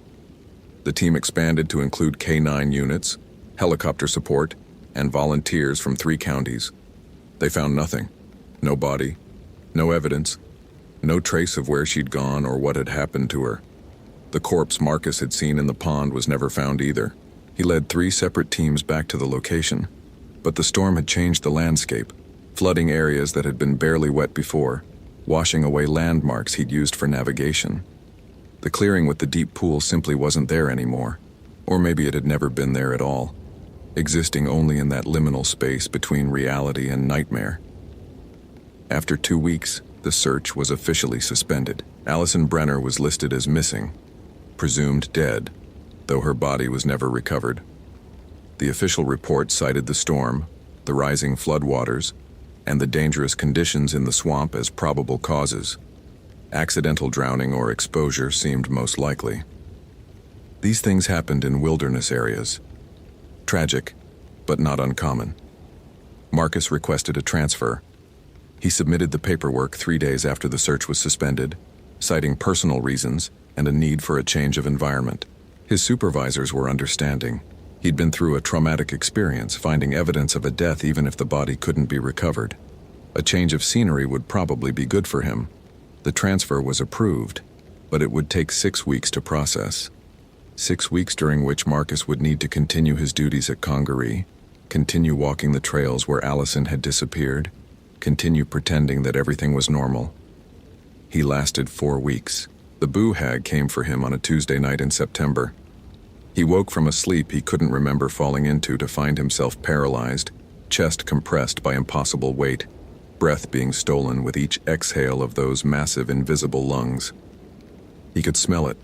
The team expanded to include K-9 units, helicopter support, and volunteers from 3 counties. They found nothing. No body, no evidence, no trace of where she'd gone or what had happened to her. The corpse Marcus had seen in the pond was never found either. He led 3 separate teams back to the location, but the storm had changed the landscape, flooding areas that had been barely wet before, washing away landmarks he'd used for navigation. The clearing with the deep pool simply wasn't there anymore, or maybe it had never been there at all, existing only in that liminal space between reality and nightmare. After 2 weeks, the search was officially suspended. Allison Brenner was listed as missing, presumed dead, though her body was never recovered. The official report cited the storm, the rising floodwaters, and the dangerous conditions in the swamp as probable causes. Accidental drowning or exposure seemed most likely. These things happened in wilderness areas. Tragic, but not uncommon. Marcus requested a transfer. He submitted the paperwork 3 days after the search was suspended, citing personal reasons and a need for a change of environment. His supervisors were understanding. He'd been through a traumatic experience, finding evidence of a death even if the body couldn't be recovered. A change of scenery would probably be good for him. The transfer was approved, but it would take 6 weeks to process. 6 weeks during which Marcus would need to continue his duties at Congaree, continue walking the trails where Allison had disappeared, continue pretending that everything was normal. He lasted 4 weeks. The boo hag came for him on a Tuesday night in September. He woke from a sleep he couldn't remember falling into to find himself paralyzed, chest compressed by impossible weight, breath being stolen with each exhale of those massive invisible lungs. He could smell it,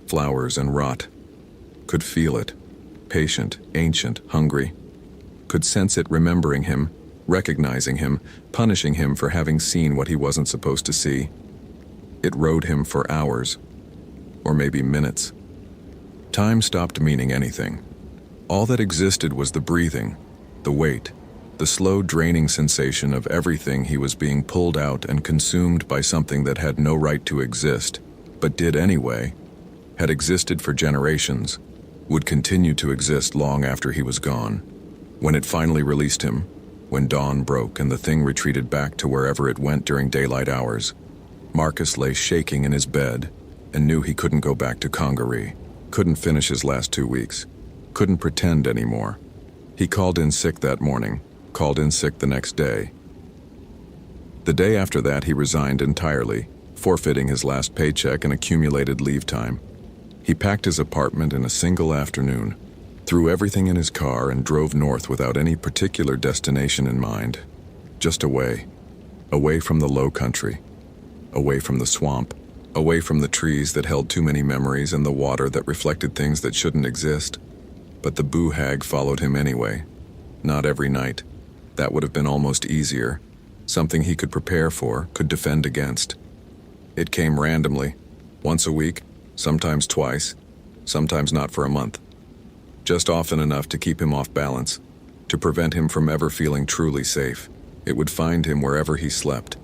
flowers and rot. Could feel it, patient, ancient, hungry. Could sense it remembering him, recognizing him, punishing him for having seen what he wasn't supposed to see. It rode him for hours, or maybe minutes. Time stopped meaning anything. All that existed was the breathing, the weight, the slow draining sensation of everything he was being pulled out and consumed by something that had no right to exist, but did anyway, had existed for generations, would continue to exist long after he was gone. When it finally released him, when dawn broke and the thing retreated back to wherever it went during daylight hours, Marcus lay shaking in his bed and knew he couldn't go back to Congaree, couldn't finish his last 2 weeks, couldn't pretend anymore. He called in sick that morning, called in sick the next day. The day after that, he resigned entirely, forfeiting his last paycheck and accumulated leave time. He packed his apartment in a single afternoon, threw everything in his car and drove north without any particular destination in mind. Just away. Away from the low country. Away from the swamp. Away from the trees that held too many memories and the water that reflected things that shouldn't exist. But the boo hag followed him anyway. Not every night. That would have been almost easier. Something he could prepare for, could defend against. It came randomly. Once a week, sometimes twice, sometimes not for a month. Just often enough to keep him off balance, to prevent him from ever feeling truly safe. It would find him wherever he slept,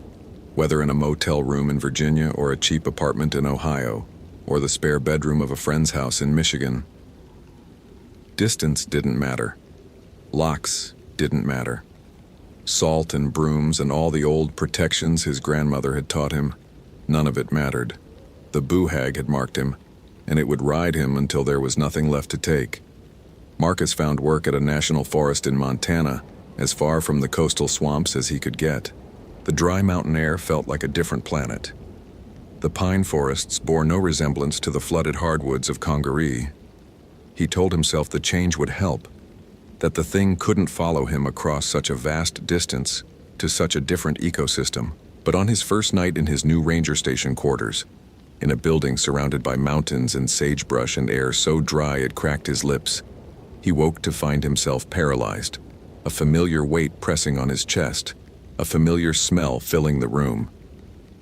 whether in a motel room in Virginia or a cheap apartment in Ohio, or the spare bedroom of a friend's house in Michigan. Distance didn't matter. Locks didn't matter. Salt and brooms and all the old protections his grandmother had taught him, none of it mattered. The boo hag had marked him, and it would ride him until there was nothing left to take. Marcus found work at a national forest in Montana, as far from the coastal swamps as he could get. The dry mountain air felt like a different planet. The pine forests bore no resemblance to the flooded hardwoods of Congaree. He told himself the change would help, that the thing couldn't follow him across such a vast distance to such a different ecosystem. But on his first night in his new ranger station quarters, in a building surrounded by mountains and sagebrush and air so dry it cracked his lips, he woke to find himself paralyzed, a familiar weight pressing on his chest, a familiar smell filling the room.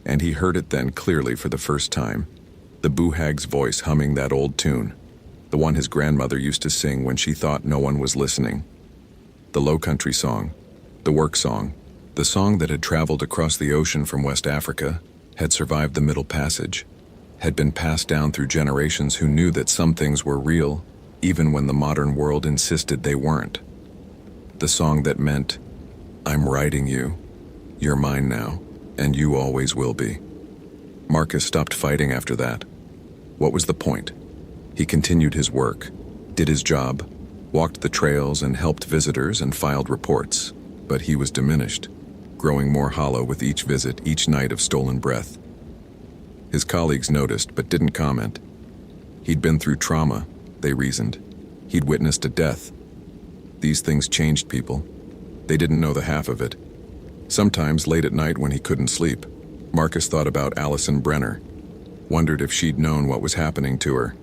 And he heard it then clearly for the first time. The boo-hag's voice humming that old tune, the one his grandmother used to sing when she thought no one was listening. The Low Country song, the work song, the song that had traveled across the ocean from West Africa, had survived the Middle Passage, had been passed down through generations who knew that some things were real, even when the modern world insisted they weren't. The song that meant, "I'm writing you, you're mine now, and you always will be." Marcus stopped fighting after that. What was the point? He continued his work, did his job, walked the trails and helped visitors and filed reports, but he was diminished, growing more hollow with each visit, each night of stolen breath. His colleagues noticed but didn't comment. He'd been through trauma, they reasoned. He'd witnessed a death. These things changed people. They didn't know the half of it. Sometimes late at night when he couldn't sleep, Marcus thought about Allison Brenner, wondered if she'd known what was happening to her,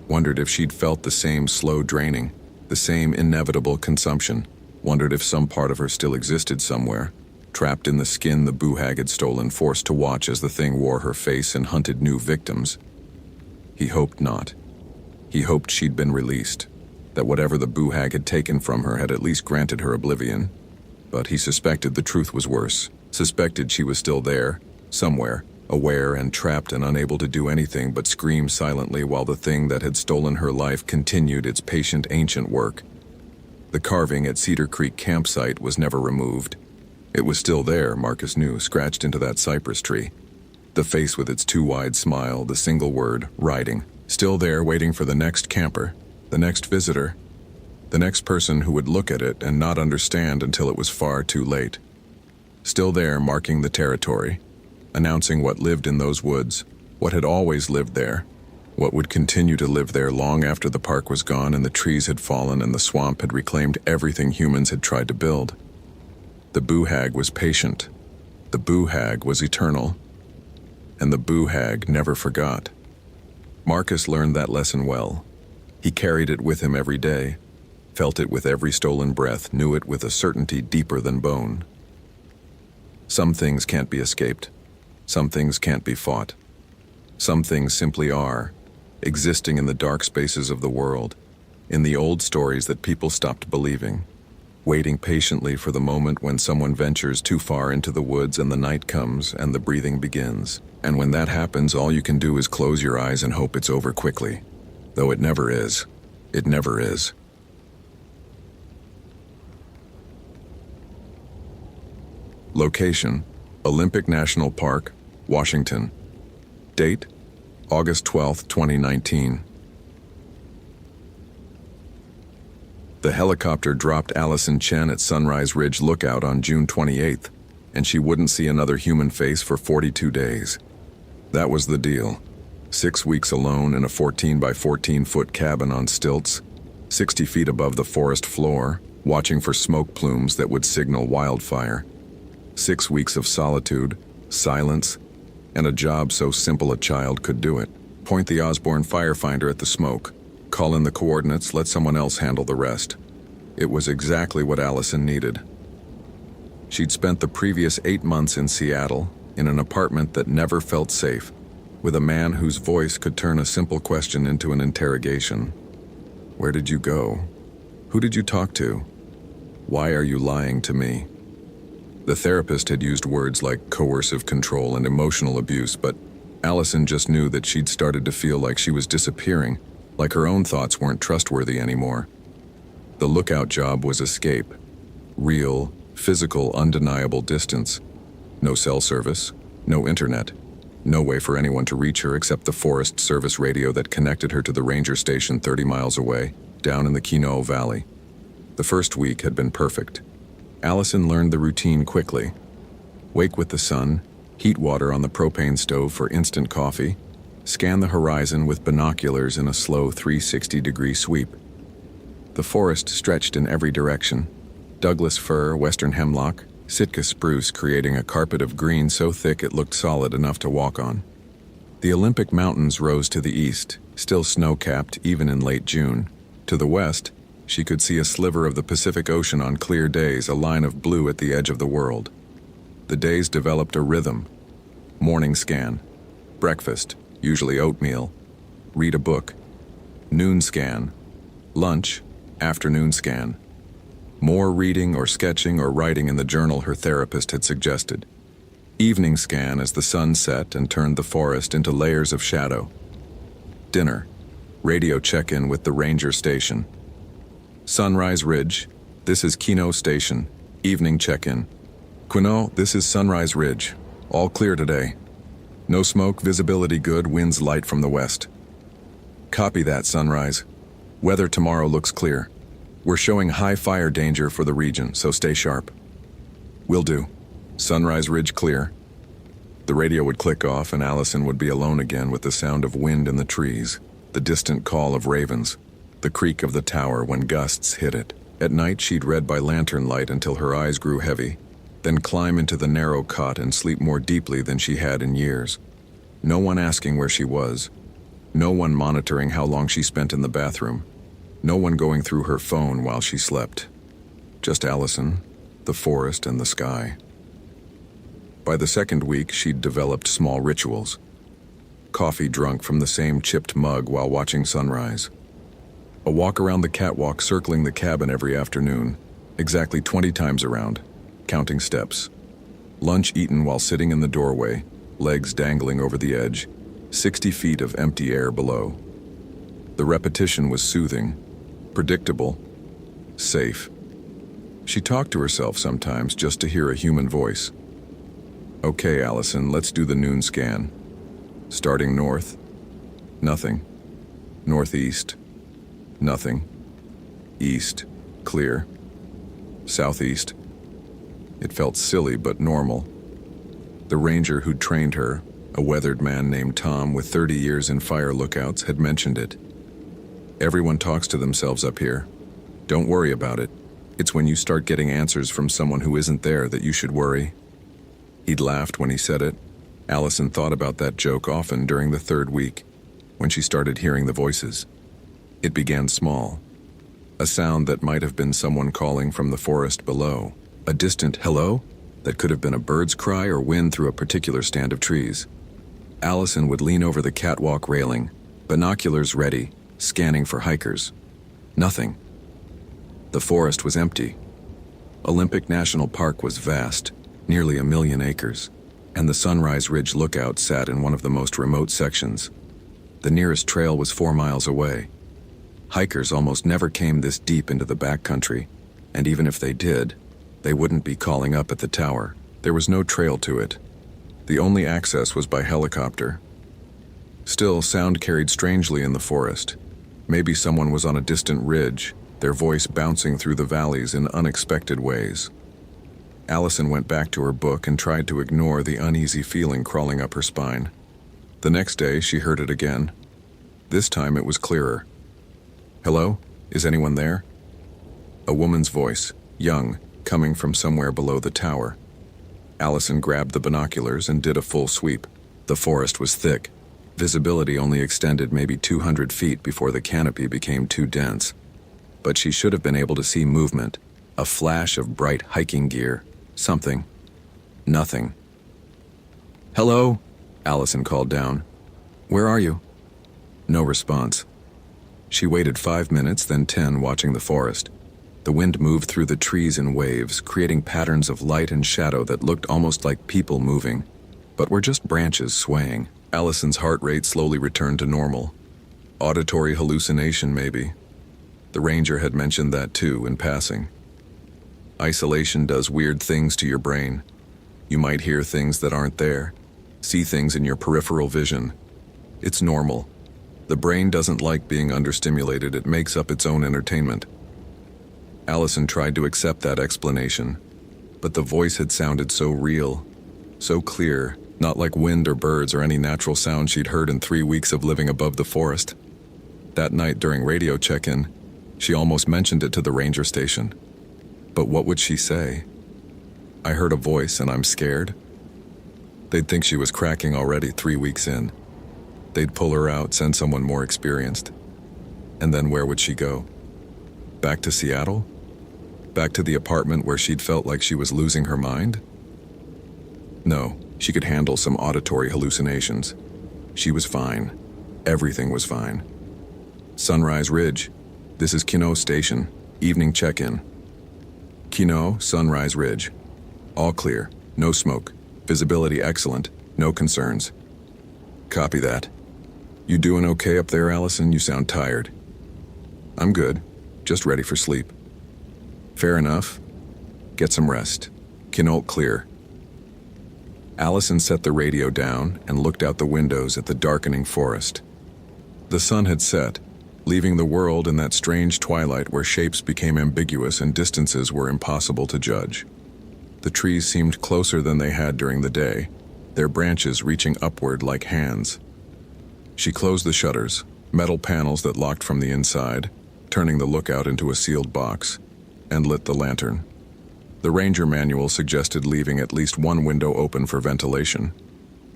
wondered if she'd felt the same slow draining, the same inevitable consumption, wondered if some part of her still existed somewhere, trapped in the skin the boo-hag had stolen, forced to watch as the thing wore her face and hunted new victims. He hoped not. He hoped she'd been released, that whatever the boo-hag had taken from her had at least granted her oblivion. But he suspected the truth was worse, suspected she was still there, somewhere, aware and trapped and unable to do anything but scream silently while the thing that had stolen her life continued its patient ancient work. The carving at Cedar Creek campsite was never removed. It was still there, Marcus knew, scratched into that cypress tree. The face with its too wide smile, the single word, writing, still there waiting for the next camper, the next visitor, the next person who would look at it and not understand until it was far too late. Still there, marking the territory, announcing what lived in those woods, what had always lived there, what would continue to live there long after the park was gone and the trees had fallen and the swamp had reclaimed everything humans had tried to build. The boo-hag was patient. The boo-hag was eternal. And the boo-hag never forgot. Marcus learned that lesson well. He carried it with him every day, felt it with every stolen breath, knew it with a certainty deeper than bone. Some things can't be escaped. Some things can't be fought. Some things simply are, existing in the dark spaces of the world, in the old stories that people stopped believing, waiting patiently for the moment when someone ventures too far into the woods and the night comes and the breathing begins. And when that happens, all you can do is close your eyes and hope it's over quickly. Though it never is. It never is. Location: Olympic National Park, Washington. Date: August 12, 2019. The helicopter dropped Allison Chen at Sunrise Ridge Lookout on June 28th, and she wouldn't see another human face for 42 days. That was the deal. 6 weeks alone in a 14 by 14 foot cabin on stilts, 60 feet above the forest floor, watching for smoke plumes that would signal wildfire. 6 weeks of solitude, silence, and a job so simple a child could do it. Point the Osborne firefinder at the smoke. Call in the coordinates, let someone else handle the rest. It was exactly what Allison needed. She'd spent the previous 8 months in Seattle, in an apartment that never felt safe, with a man whose voice could turn a simple question into an interrogation. Where did you go? Who did you talk to? Why are you lying to me? The therapist had used words like coercive control and emotional abuse, but Allison just knew that she'd started to feel like she was disappearing, like her own thoughts weren't trustworthy anymore. The lookout job was escape. Real, physical, undeniable distance. No cell service, no internet, no way for anyone to reach her except the Forest Service radio that connected her to the ranger station 30 miles away, down in the Quinault Valley. The first week had been perfect. Allison learned the routine quickly. Wake with the sun, heat water on the propane stove for instant coffee, scan the horizon with binoculars in a slow 360-degree sweep. The forest stretched in every direction. Douglas fir, western hemlock, Sitka spruce creating a carpet of green so thick it looked solid enough to walk on. The Olympic Mountains rose to the east, still snow-capped even in late June. To the west, she could see a sliver of the Pacific Ocean on clear days, a line of blue at the edge of the world. The days developed a rhythm. Morning scan. Breakfast, usually oatmeal. Read a book. Noon scan. Lunch, afternoon scan. More reading or sketching or writing in the journal her therapist had suggested. Evening scan as the sun set and turned the forest into layers of shadow. Dinner. Radio check-in with the ranger station. Sunrise Ridge. This is Kino Station. Evening check-in. Quino, this is Sunrise Ridge. All clear today. No smoke, visibility good, winds light from the west. Copy that, Sunrise. Weather tomorrow looks clear. We're showing high fire danger for the region, so stay sharp. Will do. Sunrise Ridge clear. The radio would click off and Allison would be alone again with the sound of wind in the trees, the distant call of ravens, the creak of the tower when gusts hit it. At night she'd read by lantern light until her eyes grew heavy, then climb into the narrow cot and sleep more deeply than she had in years. No one asking where she was. No one monitoring how long she spent in the bathroom. No one going through her phone while she slept. Just Allison, the forest, and the sky. By the second week, she'd developed small rituals. Coffee drunk from the same chipped mug while watching sunrise. A walk around the catwalk circling the cabin every afternoon, exactly 20 times around, counting steps. Lunch eaten while sitting in the doorway, legs dangling over the edge, 60 feet of empty air below. The repetition was soothing, predictable, safe. She talked to herself sometimes just to hear a human voice. Okay, Allison, let's do the noon scan. Starting north, nothing. Northeast, nothing. East, clear. Southeast. It felt silly but normal. The ranger who'd trained her, a weathered man named Tom with 30 years in fire lookouts, had mentioned it. Everyone talks to themselves up here. Don't worry about it. It's when you start getting answers from someone who isn't there that you should worry. He'd laughed when he said it. Allison thought about that joke often during the third week, when she started hearing the voices. It began small. A sound that might have been someone calling from the forest below. A distant hello that could have been a bird's cry or wind through a particular stand of trees. Allison would lean over the catwalk railing, binoculars ready, scanning for hikers. Nothing. The forest was empty. Olympic National Park was vast, nearly 1 million acres, and the Sunrise Ridge lookout sat in one of the most remote sections. The nearest trail was 4 miles away. Hikers almost never came this deep into the backcountry, and even if they did, they wouldn't be calling up at the tower. There was no trail to it. The only access was by helicopter. Still, sound carried strangely in the forest. Maybe someone was on a distant ridge, their voice bouncing through the valleys in unexpected ways. Allison went back to her book and tried to ignore the uneasy feeling crawling up her spine. The next day, she heard it again. This time it was clearer. Hello? Is anyone there? A woman's voice, young, coming from somewhere below the tower. Allison grabbed the binoculars and did a full sweep. The forest was thick. Visibility only extended maybe 200 feet before the canopy became too dense. But she should have been able to see movement, a flash of bright hiking gear, something. Nothing. Hello? Allison called down. Where are you? No response. She waited 5 minutes, then 10, watching the forest. The wind moved through the trees in waves, creating patterns of light and shadow that looked almost like people moving, but were just branches swaying. Allison's heart rate slowly returned to normal. Auditory hallucination, maybe. The ranger had mentioned that too, in passing. Isolation does weird things to your brain. You might hear things that aren't there, see things in your peripheral vision. It's normal. The brain doesn't like being understimulated, it makes up its own entertainment. Allison tried to accept that explanation, but the voice had sounded so real, so clear, not like wind or birds or any natural sound she'd heard in 3 weeks of living above the forest. That night during radio check-in, she almost mentioned it to the ranger station. But what would she say? I heard a voice and I'm scared. They'd think she was cracking already 3 weeks in. They'd pull her out, send someone more experienced. And then where would she go? Back to Seattle? Back to the apartment where she'd felt like she was losing her mind? No, She could handle some auditory hallucinations. She was fine. Everything was fine. Sunrise Ridge. This is Kino Station. Evening check-in. Kino, Sunrise Ridge. All clear. No smoke. Visibility excellent. No concerns. Copy that. You doing okay up there, Allison? You sound tired. I'm good. Just ready for sleep. Fair enough. Get some rest. Kino clear. Allison set the radio down and looked out the windows at the darkening forest. The sun had set, leaving the world in that strange twilight where shapes became ambiguous and distances were impossible to judge. The trees seemed closer than they had during the day, their branches reaching upward like hands. She closed the shutters, metal panels that locked from the inside, turning the lookout into a sealed box, and lit the lantern. The Ranger manual suggested leaving at least one window open for ventilation.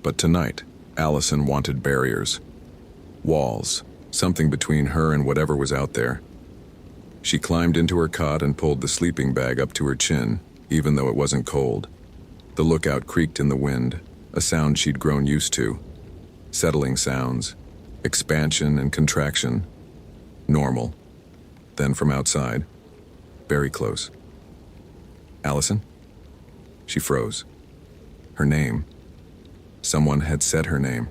But tonight, Allison wanted barriers. Walls, something between her and whatever was out there. She climbed into her cot and pulled the sleeping bag up to her chin, even though it wasn't cold. The lookout creaked in the wind, a sound she'd grown used to. Settling sounds, expansion and contraction. Normal. Then from outside, very close. Allison? She froze. Her name. Someone had said her name.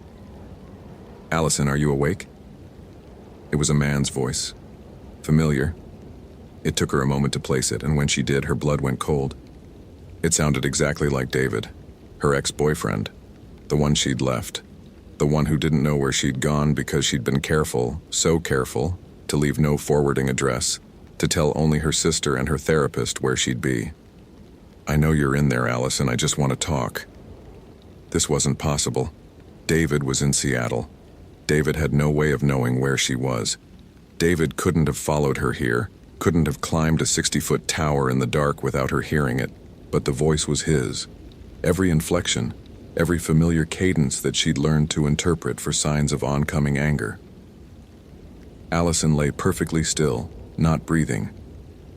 Allison, are you awake? It was a man's voice. Familiar. It took her a moment to place it, and when she did, her blood went cold. It sounded exactly like David, her ex-boyfriend, the one she'd left, the one who didn't know where she'd gone because she'd been careful, so careful, to leave no forwarding address, to tell only her sister and her therapist where she'd be. I know you're in there, Allison. I just want to talk. This wasn't possible. David was in Seattle. David had no way of knowing where she was. David couldn't have followed her here, couldn't have climbed a 60-foot tower in the dark without her hearing it, but the voice was his. Every inflection, every familiar cadence that she'd learned to interpret for signs of oncoming anger. Allison lay perfectly still, not breathing.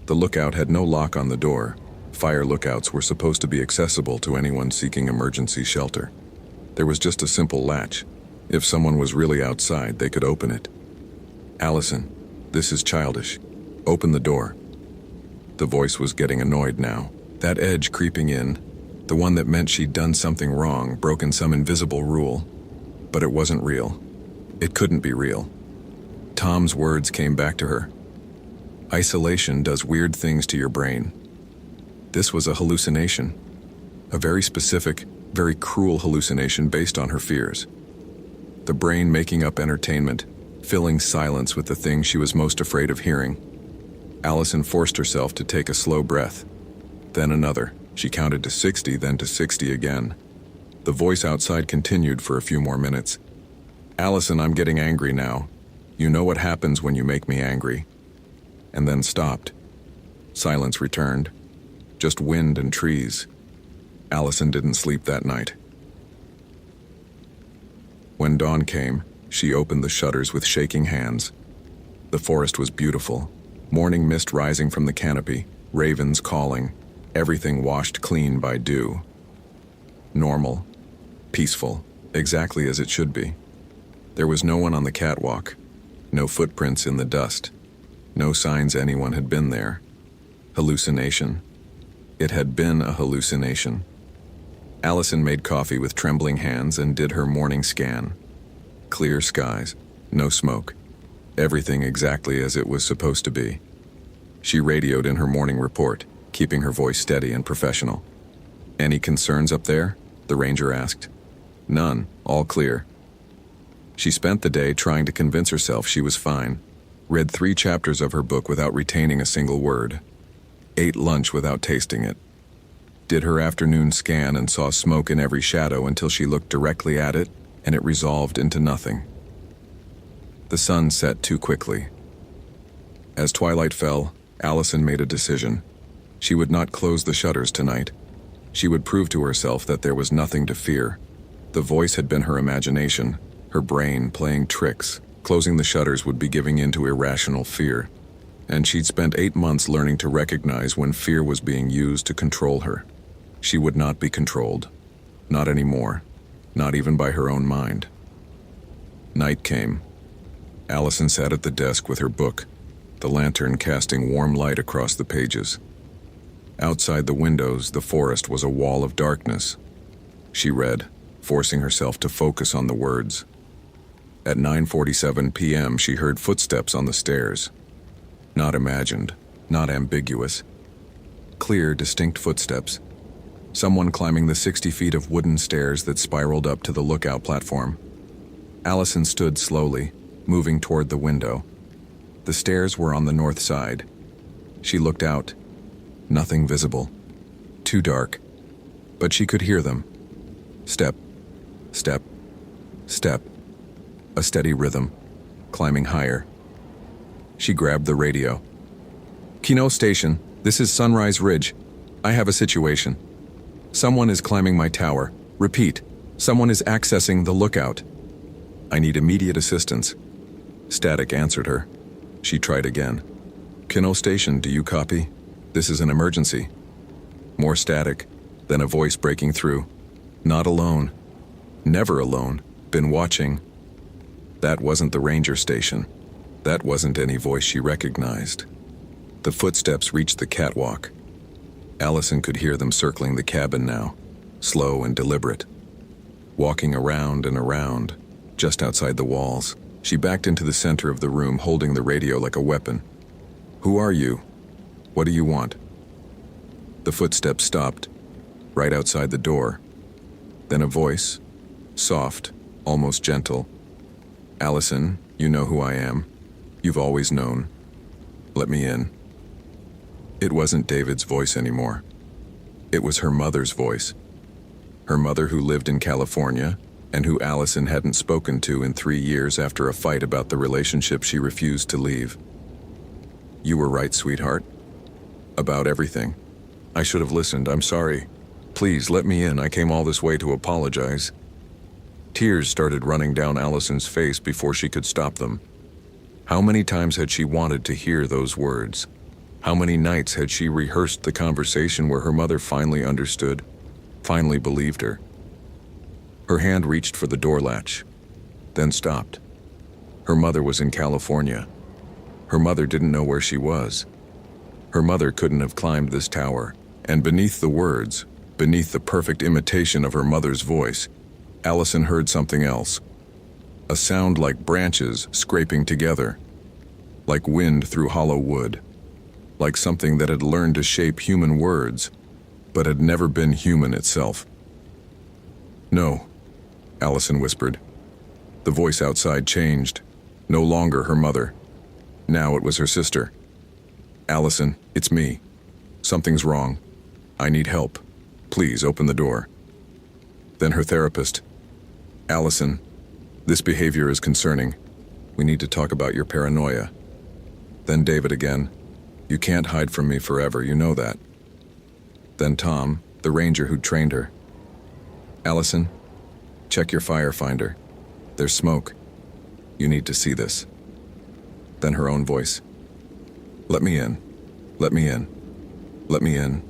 The lookout had no lock on the door. Fire lookouts were supposed to be accessible to anyone seeking emergency shelter. There was just a simple latch. If someone was really outside, they could open it. Allison, this is childish. Open the door. The voice was getting annoyed now. That edge creeping in, the one that meant she'd done something wrong, broken some invisible rule. But it wasn't real. It couldn't be real. Tom's words came back to her. Isolation does weird things to your brain. This was a hallucination. A very specific, very cruel hallucination based on her fears. The brain making up entertainment, filling silence with the thing she was most afraid of hearing. Allison forced herself to take a slow breath. Then another. She counted to 60, then to 60 again. The voice outside continued for a few more minutes. Allison, I'm getting angry now. You know what happens when you make me angry. And then stopped. Silence returned. Just wind and trees. Allison didn't sleep that night. When dawn came, she opened the shutters with shaking hands. The forest was beautiful. Morning mist rising from the canopy, ravens calling, everything washed clean by dew. Normal, peaceful, exactly as it should be. There was no one on the catwalk, no footprints in the dust, no signs anyone had been there. Hallucination. It had been a hallucination. Allison made coffee with trembling hands and did her morning scan. Clear skies, no smoke, everything exactly as it was supposed to be. She radioed in her morning report, keeping her voice steady and professional. Any concerns up there? The ranger asked. None, all clear. She spent the day trying to convince herself she was fine, read 3 chapters of her book without retaining a single word, ate lunch without tasting it, did her afternoon scan and saw smoke in every shadow until she looked directly at it and it resolved into nothing. The sun set too quickly. As twilight fell, Allison made a decision. She would not close the shutters tonight. She would prove to herself that there was nothing to fear. The voice had been her imagination, her brain playing tricks. Closing the shutters would be giving in to irrational fear. And she'd spent 8 months learning to recognize when fear was being used to control her. She would not be controlled. Not anymore. Not even by her own mind. Night came. Allison sat at the desk with her book, the lantern casting warm light across the pages. Outside the windows, the forest was a wall of darkness. She read, forcing herself to focus on the words. At 9:47 p.m., she heard footsteps on the stairs. Not imagined, not ambiguous. Clear, distinct footsteps. Someone climbing the 60 feet of wooden stairs that spiraled up to the lookout platform. Allison stood slowly, moving toward the window. The stairs were on the north side. She looked out. Nothing visible. Too dark. But she could hear them. Step, step, step. A steady rhythm, climbing higher. She grabbed the radio. Kino Station, this is Sunrise Ridge. I have a situation. Someone is climbing my tower. Repeat, someone is accessing the lookout. I need immediate assistance. Static answered her. She tried again. Kino Station, do you copy? This is an emergency. More static, then a voice breaking through. Not alone. Never alone. Been watching. That wasn't the ranger station. That wasn't any voice she recognized. The footsteps reached the catwalk. Allison could hear them circling the cabin now, slow and deliberate. Walking around and around, just outside the walls, she backed into the center of the room holding the radio like a weapon. Who are you? What do you want? The footsteps stopped, right outside the door. Then a voice, soft, almost gentle. Allison, you know who I am. You've always known. Let me in. It wasn't David's voice anymore. It was her mother's voice. Her mother who lived in California and who Allison hadn't spoken to in 3 years after a fight about the relationship she refused to leave. You were right, sweetheart. About everything. I should have listened, I'm sorry. Please, let me in, I came all this way to apologize. Tears started running down Allison's face before she could stop them. How many times had she wanted to hear those words? How many nights had she rehearsed the conversation where her mother finally understood, finally believed her? Her hand reached for the door latch, then stopped. Her mother was in California. Her mother didn't know where she was. Her mother couldn't have climbed this tower, and beneath the words, beneath the perfect imitation of her mother's voice, Allison heard something else. A sound like branches scraping together, like wind through hollow wood, like something that had learned to shape human words, but had never been human itself. No, Allison whispered. The voice outside changed. No longer her mother. Now it was her sister. Allison, it's me. Something's wrong. I need help. Please open the door. Then her therapist. Allison, this behavior is concerning. We need to talk about your paranoia. Then David again. You can't hide from me forever, you know that. Then Tom, the ranger who trained her. Allison, check your fire finder. There's smoke. You need to see this. Then her own voice. Let me in. Let me in. Let me in.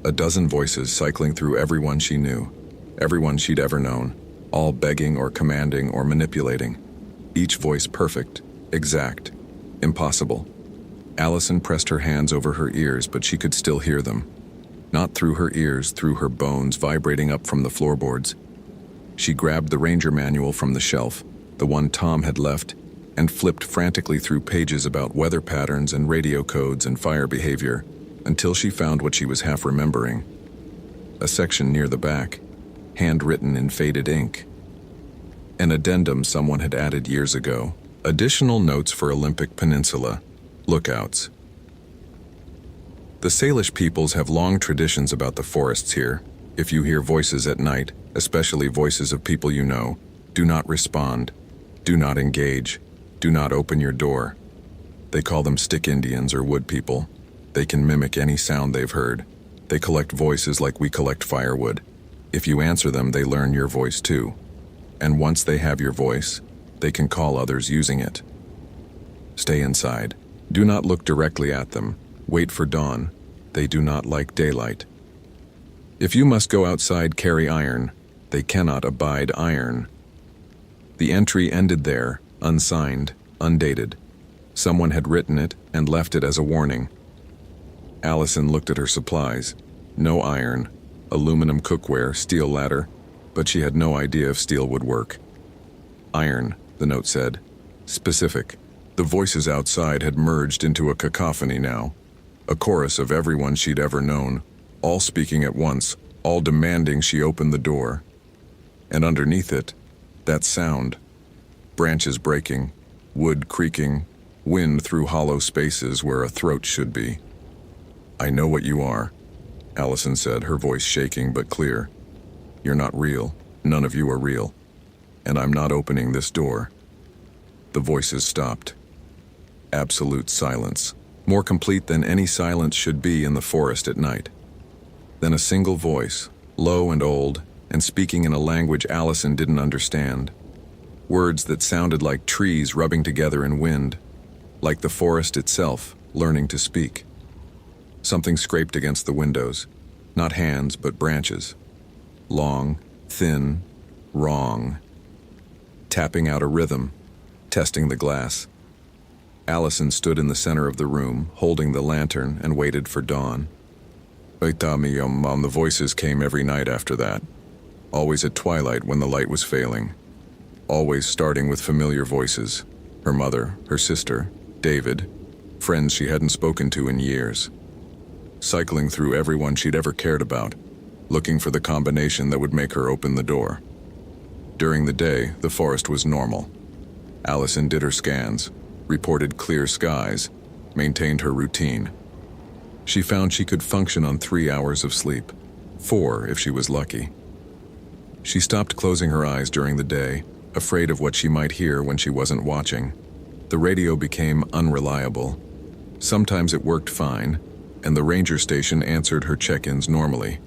A dozen voices cycling through everyone she knew, everyone she'd ever known, all begging or commanding or manipulating. Each voice perfect, exact, impossible. Allison pressed her hands over her ears, but she could still hear them. Not through her ears, through her bones vibrating up from the floorboards. She grabbed the ranger manual from the shelf, the one Tom had left, and flipped frantically through pages about weather patterns and radio codes and fire behavior, until she found what she was half remembering. A section near the back, handwritten in faded ink. An addendum someone had added years ago. Additional notes for Olympic Peninsula. Lookouts. The Salish peoples have long traditions about the forests here. If you hear voices at night, especially voices of people you know, do not respond. Do not engage. Do not open your door. They call them stick Indians or wood people. They can mimic any sound they've heard. They collect voices like we collect firewood. If you answer them, they learn your voice too. And once they have your voice, they can call others using it. Stay inside. Do not look directly at them. Wait for dawn. They do not like daylight. If you must go outside, carry iron. They cannot abide iron. The entry ended there, unsigned, undated. Someone had written it and left it as a warning. Allison looked at her supplies. No iron, aluminum cookware, steel ladder, but she had no idea if steel would work. Iron, the note said. Specific. The voices outside had merged into a cacophony now. A chorus of everyone she'd ever known, all speaking at once, all demanding she open the door. And underneath it, that sound. Branches breaking, wood creaking, wind through hollow spaces where a throat should be. I know what you are, Allison said, her voice shaking but clear. You're not real. None of you are real. And I'm not opening this door. The voices stopped. Absolute silence, more complete than any silence should be in the forest at night. Then a single voice, low and old, and speaking in a language Allison didn't understand. Words that sounded like trees rubbing together in wind, like the forest itself learning to speak. Something scraped against the windows, not hands but branches. Long, thin, wrong. Tapping out a rhythm, testing the glass. Allison stood in the center of the room, holding the lantern, and waited for dawn. The voices came every night after that. Always at twilight when the light was failing. Always starting with familiar voices. Her mother, her sister, David, friends she hadn't spoken to in years. Cycling through everyone she'd ever cared about, looking for the combination that would make her open the door. During the day, the forest was normal. Allison did her scans, reported clear skies, maintained her routine. She found she could function on 3 hours of sleep, 4 if she was lucky. She stopped closing her eyes during the day, afraid of what she might hear when she wasn't watching. The radio became unreliable. Sometimes it worked fine, and the ranger station answered her check-ins normally.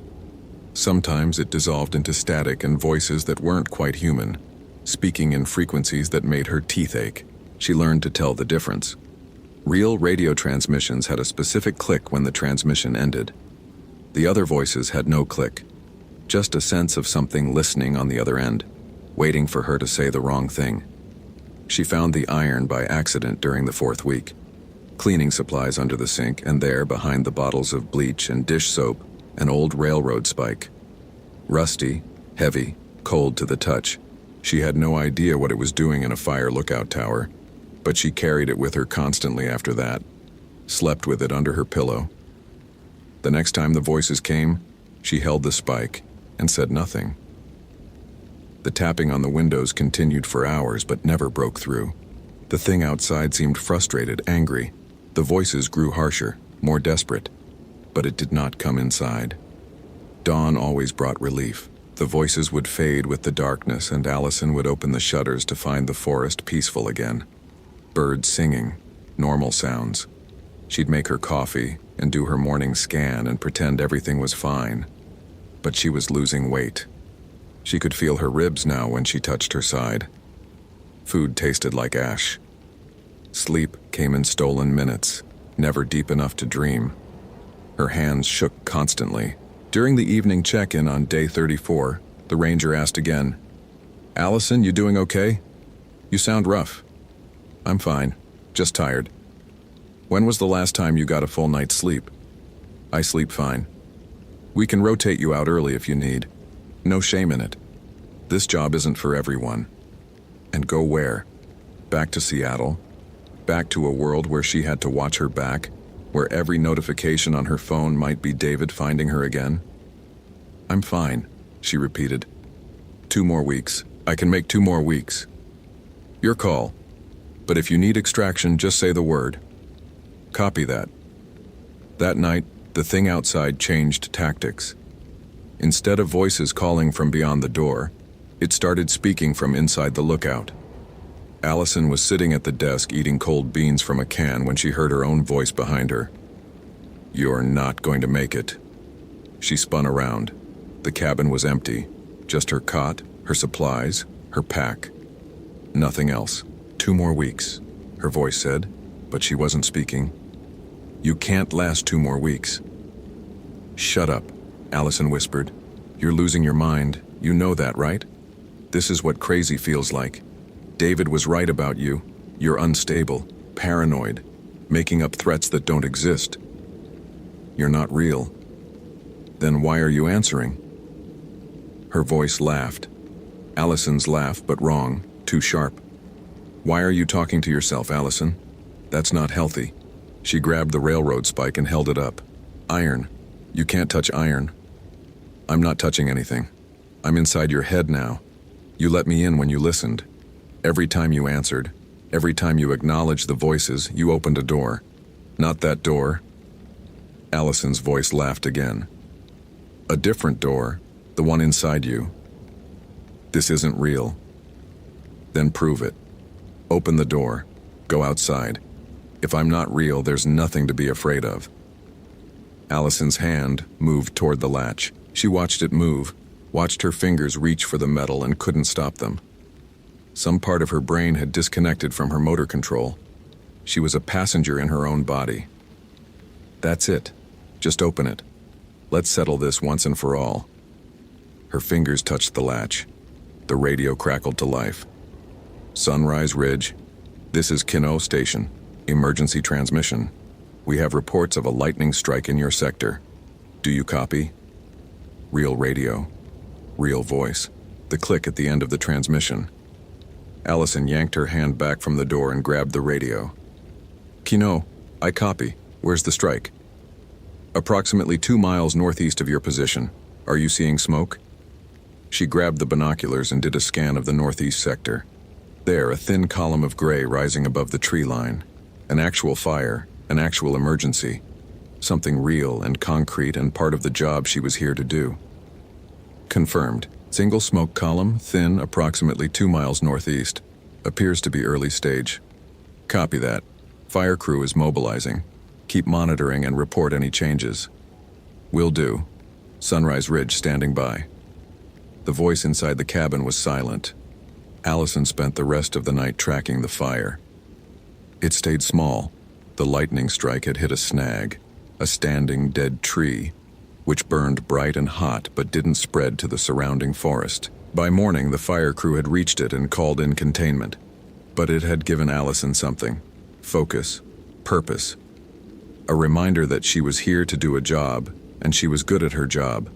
Sometimes it dissolved into static and voices that weren't quite human, speaking in frequencies that made her teeth ache. She learned to tell the difference. Real radio transmissions had a specific click when the transmission ended. The other voices had no click, just a sense of something listening on the other end, waiting for her to say the wrong thing. She found the iron by accident during the 4th week, cleaning supplies under the sink, and there, behind the bottles of bleach and dish soap, an old railroad spike. Rusty, heavy, cold to the touch. She had no idea what it was doing in a fire lookout tower, but she carried it with her constantly after that, slept with it under her pillow. The next time the voices came, she held the spike and said nothing. The tapping on the windows continued for hours but never broke through. The thing outside seemed frustrated, angry. The voices grew harsher, more desperate, but it did not come inside. Dawn always brought relief. The voices would fade with the darkness, and Allison would open the shutters to find the forest peaceful again. Birds singing, normal sounds. She'd make her coffee and do her morning scan and pretend everything was fine. But she was losing weight. She could feel her ribs now when she touched her side. Food tasted like ash. Sleep came in stolen minutes, never deep enough to dream. Her hands shook constantly. During the evening check-in on day 34, the ranger asked again, "Allison, you doing okay? You sound rough." "I'm fine, just tired." "When was the last time you got a full night's sleep?" "I sleep fine." "We can rotate you out early if you need. No shame in it. This job isn't for everyone." And go where? Back to Seattle? Back to a world where she had to watch her back, where every notification on her phone might be David finding her again? "I'm fine," she repeated. 2 more weeks. I can make 2 more weeks." "Your call. But if you need extraction, just say the word." "Copy that." That night, the thing outside changed tactics. Instead of voices calling from beyond the door, it started speaking from inside the lookout. Allison was sitting at the desk eating cold beans from a can when she heard her own voice behind her. "You're not going to make it." She spun around. The cabin was empty. Just her cot, her supplies, her pack. Nothing else. 2 more weeks, her voice said, but she wasn't speaking. "You can't last 2 more weeks." "Shut up," Allison whispered. "You're losing your mind. You know that, right? This is what crazy feels like. David was right about you. You're unstable, paranoid, making up threats that don't exist. You're not real. Then why are you answering?" Her voice laughed. Allison's laugh, but wrong, too sharp. "Why are you talking to yourself, Allison? That's not healthy." She grabbed the railroad spike and held it up. "Iron. You can't touch iron." "I'm not touching anything. I'm inside your head now. You let me in when you listened. Every time you answered, every time you acknowledged the voices, you opened a door. Not that door." Allison's voice laughed again. "A different door, the one inside you. This isn't real." "Then prove it. Open the door. Go outside. If I'm not real, there's nothing to be afraid of." Allison's hand moved toward the latch. She watched it move, watched her fingers reach for the metal and couldn't stop them. Some part of her brain had disconnected from her motor control. She was a passenger in her own body. "That's it. Just open it. Let's settle this once and for all." Her fingers touched the latch. The radio crackled to life. "Sunrise Ridge. This is Kino Station. Emergency transmission. We have reports of a lightning strike in your sector. Do you copy?" Real radio. Real voice. The click at the end of the transmission. Allison yanked her hand back from the door and grabbed the radio. "Kino, I copy. Where's the strike?" "Approximately 2 miles northeast of your position. Are you seeing smoke?" She grabbed the binoculars and did a scan of the northeast sector. There, a thin column of gray rising above the tree line. An actual fire, an actual emergency. Something real and concrete and part of the job she was here to do. Confirmed. Single smoke column, thin, approximately 2 miles northeast. Appears to be early stage. Copy that. Fire crew is mobilizing. Keep monitoring and report any changes. Will do. Sunrise Ridge standing by. The voice inside the cabin was silent. Allison spent the rest of the night tracking the fire. It stayed small. The lightning strike had hit a snag, a standing dead tree, which burned bright and hot but didn't spread to the surrounding forest. By morning, the fire crew had reached it and called in containment. But it had given Allison something. Focus. Purpose. A reminder that she was here to do a job, and she was good at her job.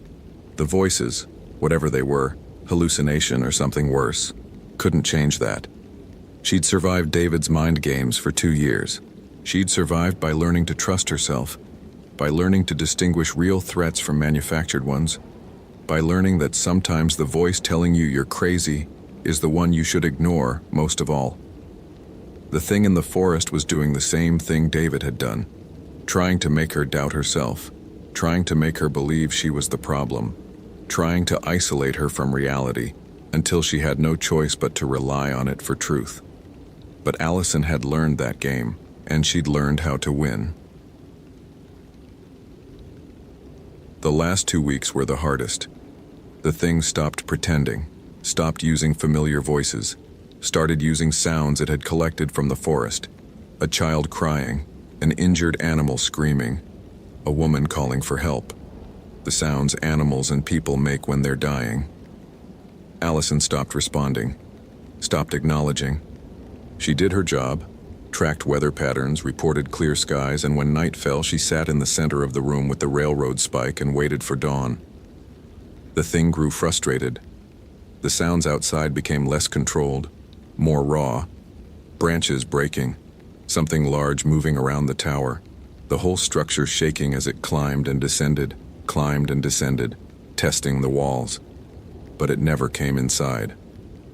The voices, whatever they were, hallucination or something worse, couldn't change that. She'd survived David's mind games for 2 years. She'd survived by learning to trust herself, by learning to distinguish real threats from manufactured ones, by learning that sometimes the voice telling you you're crazy is the one you should ignore most of all. The thing in the forest was doing the same thing David had done, trying to make her doubt herself, trying to make her believe she was the problem, trying to isolate her from reality until she had no choice but to rely on it for truth. But Allison had learned that game, and she'd learned how to win. The last 2 weeks were the hardest. The thing stopped pretending, stopped using familiar voices, started using sounds it had collected from the forest. A child crying, an injured animal screaming, a woman calling for help. The sounds animals and people make when they're dying. Allison stopped responding, stopped acknowledging. She did her job, tracked weather patterns, reported clear skies, and when night fell, she sat in the center of the room with the railroad spike and waited for dawn. The thing grew frustrated. The sounds outside became less controlled, more raw. Branches breaking, something large moving around the tower, the whole structure shaking as it climbed and descended, testing the walls. But it never came inside.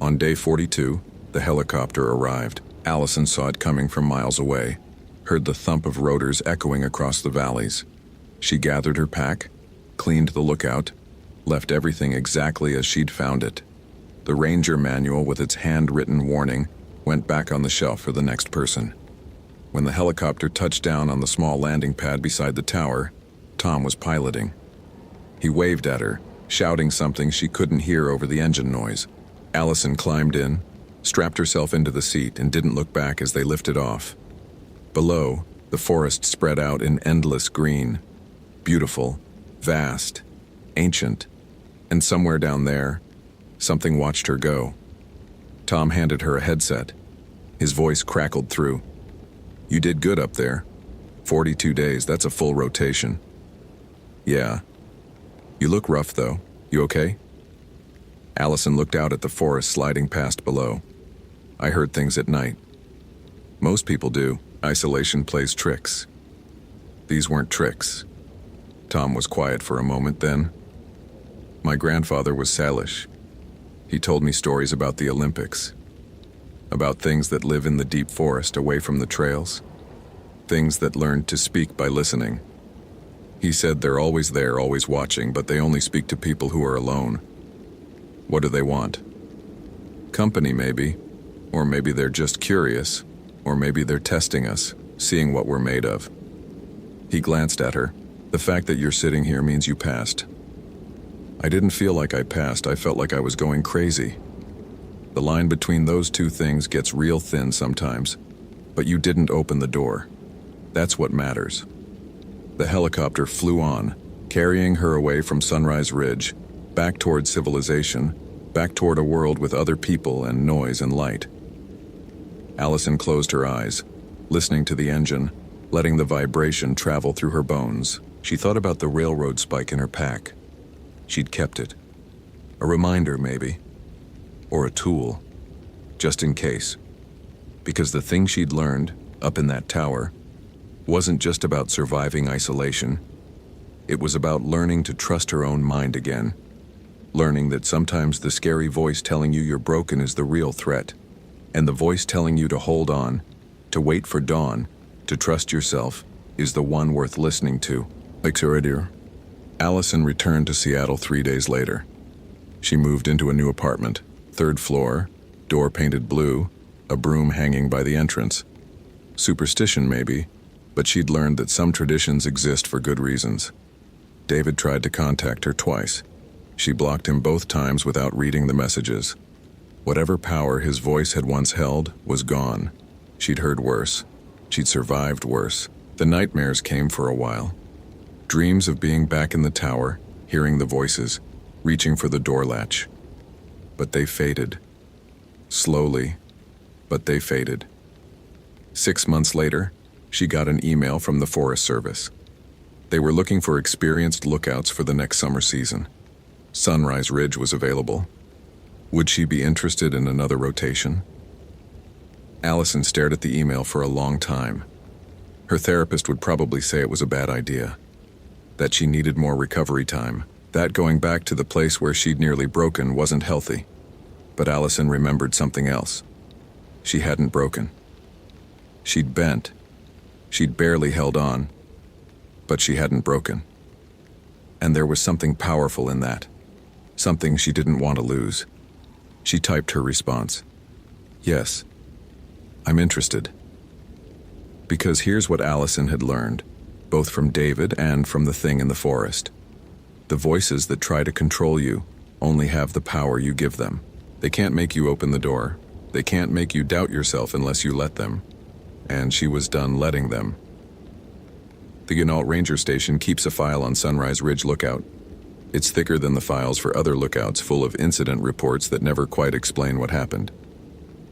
On day 42, the helicopter arrived. Allison saw it coming from miles away, heard the thump of rotors echoing across the valleys. She gathered her pack, cleaned the lookout, left everything exactly as she'd found it. The Ranger manual with its handwritten warning went back on the shelf for the next person. When the helicopter touched down on the small landing pad beside the tower, Tom was piloting. He waved at her, shouting something she couldn't hear over the engine noise. Allison climbed in, strapped herself into the seat, and didn't look back as they lifted off. Below, the forest spread out in endless green. Beautiful, vast, ancient, and somewhere down there, something watched her go. Tom handed her a headset. His voice crackled through. "You did good up there. 42 days, that's a full rotation." "Yeah. You look rough, though. You okay?" Allison looked out at the forest sliding past below. "I heard things at night. Most people do. Isolation plays tricks. These weren't tricks." Tom was quiet for a moment then. "My grandfather was Salish. He told me stories about the Olympics, about things that live in the deep forest away from the trails, things that learned to speak by listening. He said they're always there, always watching, but they only speak to people who are alone. What do they want? Company, maybe. Or maybe they're just curious. Or maybe they're testing us, seeing what we're made of." He glanced at her. "The fact that you're sitting here means you passed." "I didn't feel like I passed. I felt like I was going crazy. The line between those two things gets real thin sometimes. But you didn't open the door. That's what matters." The helicopter flew on, carrying her away from Sunrise Ridge, back toward civilization, back toward a world with other people and noise and light. Allison closed her eyes, listening to the engine, letting the vibration travel through her bones. She thought about the railroad spike in her pack. She'd kept it. A reminder, maybe. Or a tool. Just in case. Because the thing she'd learned, up in that tower, wasn't just about surviving isolation. It was about learning to trust her own mind again. Learning that sometimes the scary voice telling you you're broken is the real threat. And the voice telling you to hold on, to wait for dawn, to trust yourself, is the one worth listening to. Allison returned to Seattle 3 days later. She moved into a new apartment, 3rd floor, door painted blue, a broom hanging by the entrance. Superstition, maybe, but she'd learned that some traditions exist for good reasons. David tried to contact her twice. She blocked him both times without reading the messages. Whatever power his voice had once held was gone. She'd heard worse. She'd survived worse. The nightmares came for a while. Dreams of being back in the tower, hearing the voices, reaching for the door latch. But they faded. Slowly, but they faded. 6 months later, she got an email from the Forest Service. They were looking for experienced lookouts for the next summer season. Sunrise Ridge was available. Would she be interested in another rotation? Allison stared at the email for a long time. Her therapist would probably say it was a bad idea, that she needed more recovery time, that going back to the place where she'd nearly broken wasn't healthy. But Allison remembered something else. She hadn't broken. She'd bent. She'd barely held on. But she hadn't broken. And there was something powerful in that. Something she didn't want to lose. She typed her response. "Yes, I'm interested." Because here's what Allison had learned, both from David and from the thing in the forest. The voices that try to control you only have the power you give them. They can't make you open the door. They can't make you doubt yourself unless you let them. And she was done letting them. The Unault Ranger Station keeps a file on Sunrise Ridge Lookout. It's thicker than the files for other lookouts, full of incident reports that never quite explain what happened.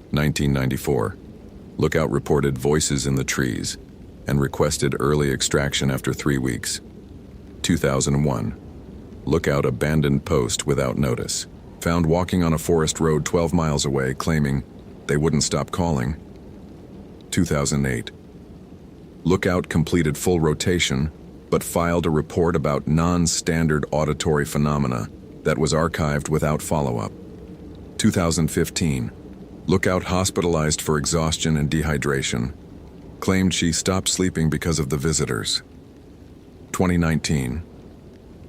1994. Lookout reported voices in the trees and requested early extraction after 3 weeks. 2001. Lookout abandoned post without notice. Found walking on a forest road 12 miles away, claiming they wouldn't stop calling. 2008. Lookout completed full rotation, but filed a report about non-standard auditory phenomena that was archived without follow-up. 2015. Lookout hospitalized for exhaustion and dehydration. Claimed she stopped sleeping because of the visitors. 2019.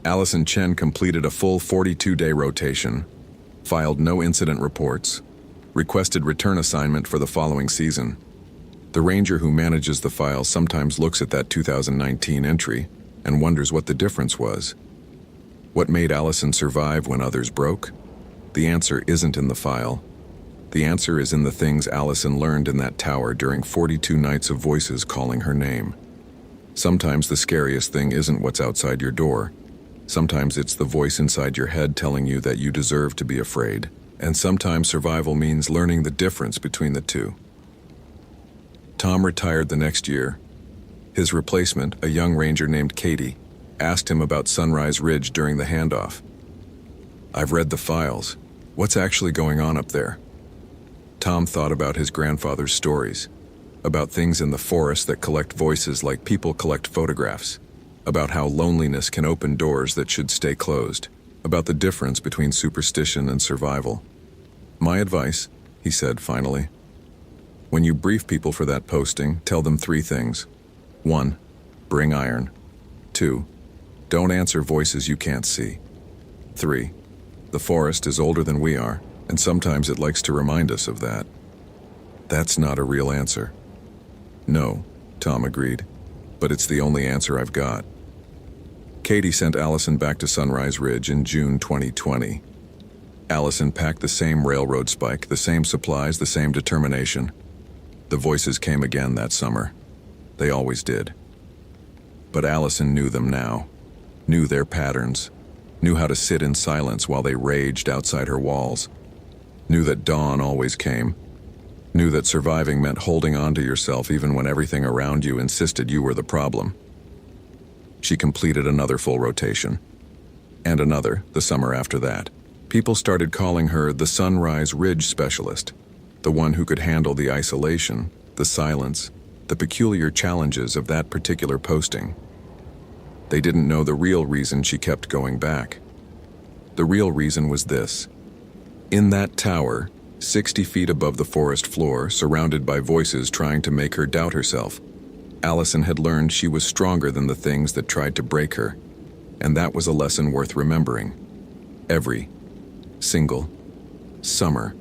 Allison Chen completed a full 42-day rotation, filed no incident reports, requested return assignment for the following season. The ranger who manages the file sometimes looks at that 2019 entry and wonders what the difference was. What made Allison survive when others broke? The answer isn't in the file. The answer is in the things Allison learned in that tower during 42 nights of voices calling her name. Sometimes the scariest thing isn't what's outside your door. Sometimes it's the voice inside your head telling you that you deserve to be afraid, and sometimes survival means learning the difference between the two. Tom retired the next year. His replacement, a young ranger named Katie, asked him about Sunrise Ridge during the handoff. "I've read the files. What's actually going on up there?" Tom thought about his grandfather's stories, about things in the forest that collect voices like people collect photographs, about how loneliness can open doors that should stay closed, about the difference between superstition and survival. "My advice," he said finally, "when you brief people for that posting, tell them 3 things. 1, bring iron. 2, don't answer voices you can't see. 3, the forest is older than we are, and sometimes it likes to remind us of that." "That's not a real answer." "No," Tom agreed, "but it's the only answer I've got." Katie sent Allison back to Sunrise Ridge in June 2020. Allison packed the same railroad spike, the same supplies, the same determination. The voices came again that summer. They always did. But Allison knew them now, knew their patterns, knew how to sit in silence while they raged outside her walls, knew that dawn always came, knew that surviving meant holding on to yourself even when everything around you insisted you were the problem. She completed another full rotation. And another, the summer after that. People started calling her the Sunrise Ridge Specialist, the one who could handle the isolation, the silence, the peculiar challenges of that particular posting. They didn't know the real reason she kept going back. The real reason was this. In that tower, 60 feet above the forest floor, surrounded by voices trying to make her doubt herself, Allison had learned she was stronger than the things that tried to break her, and that was a lesson worth remembering. Every single summer,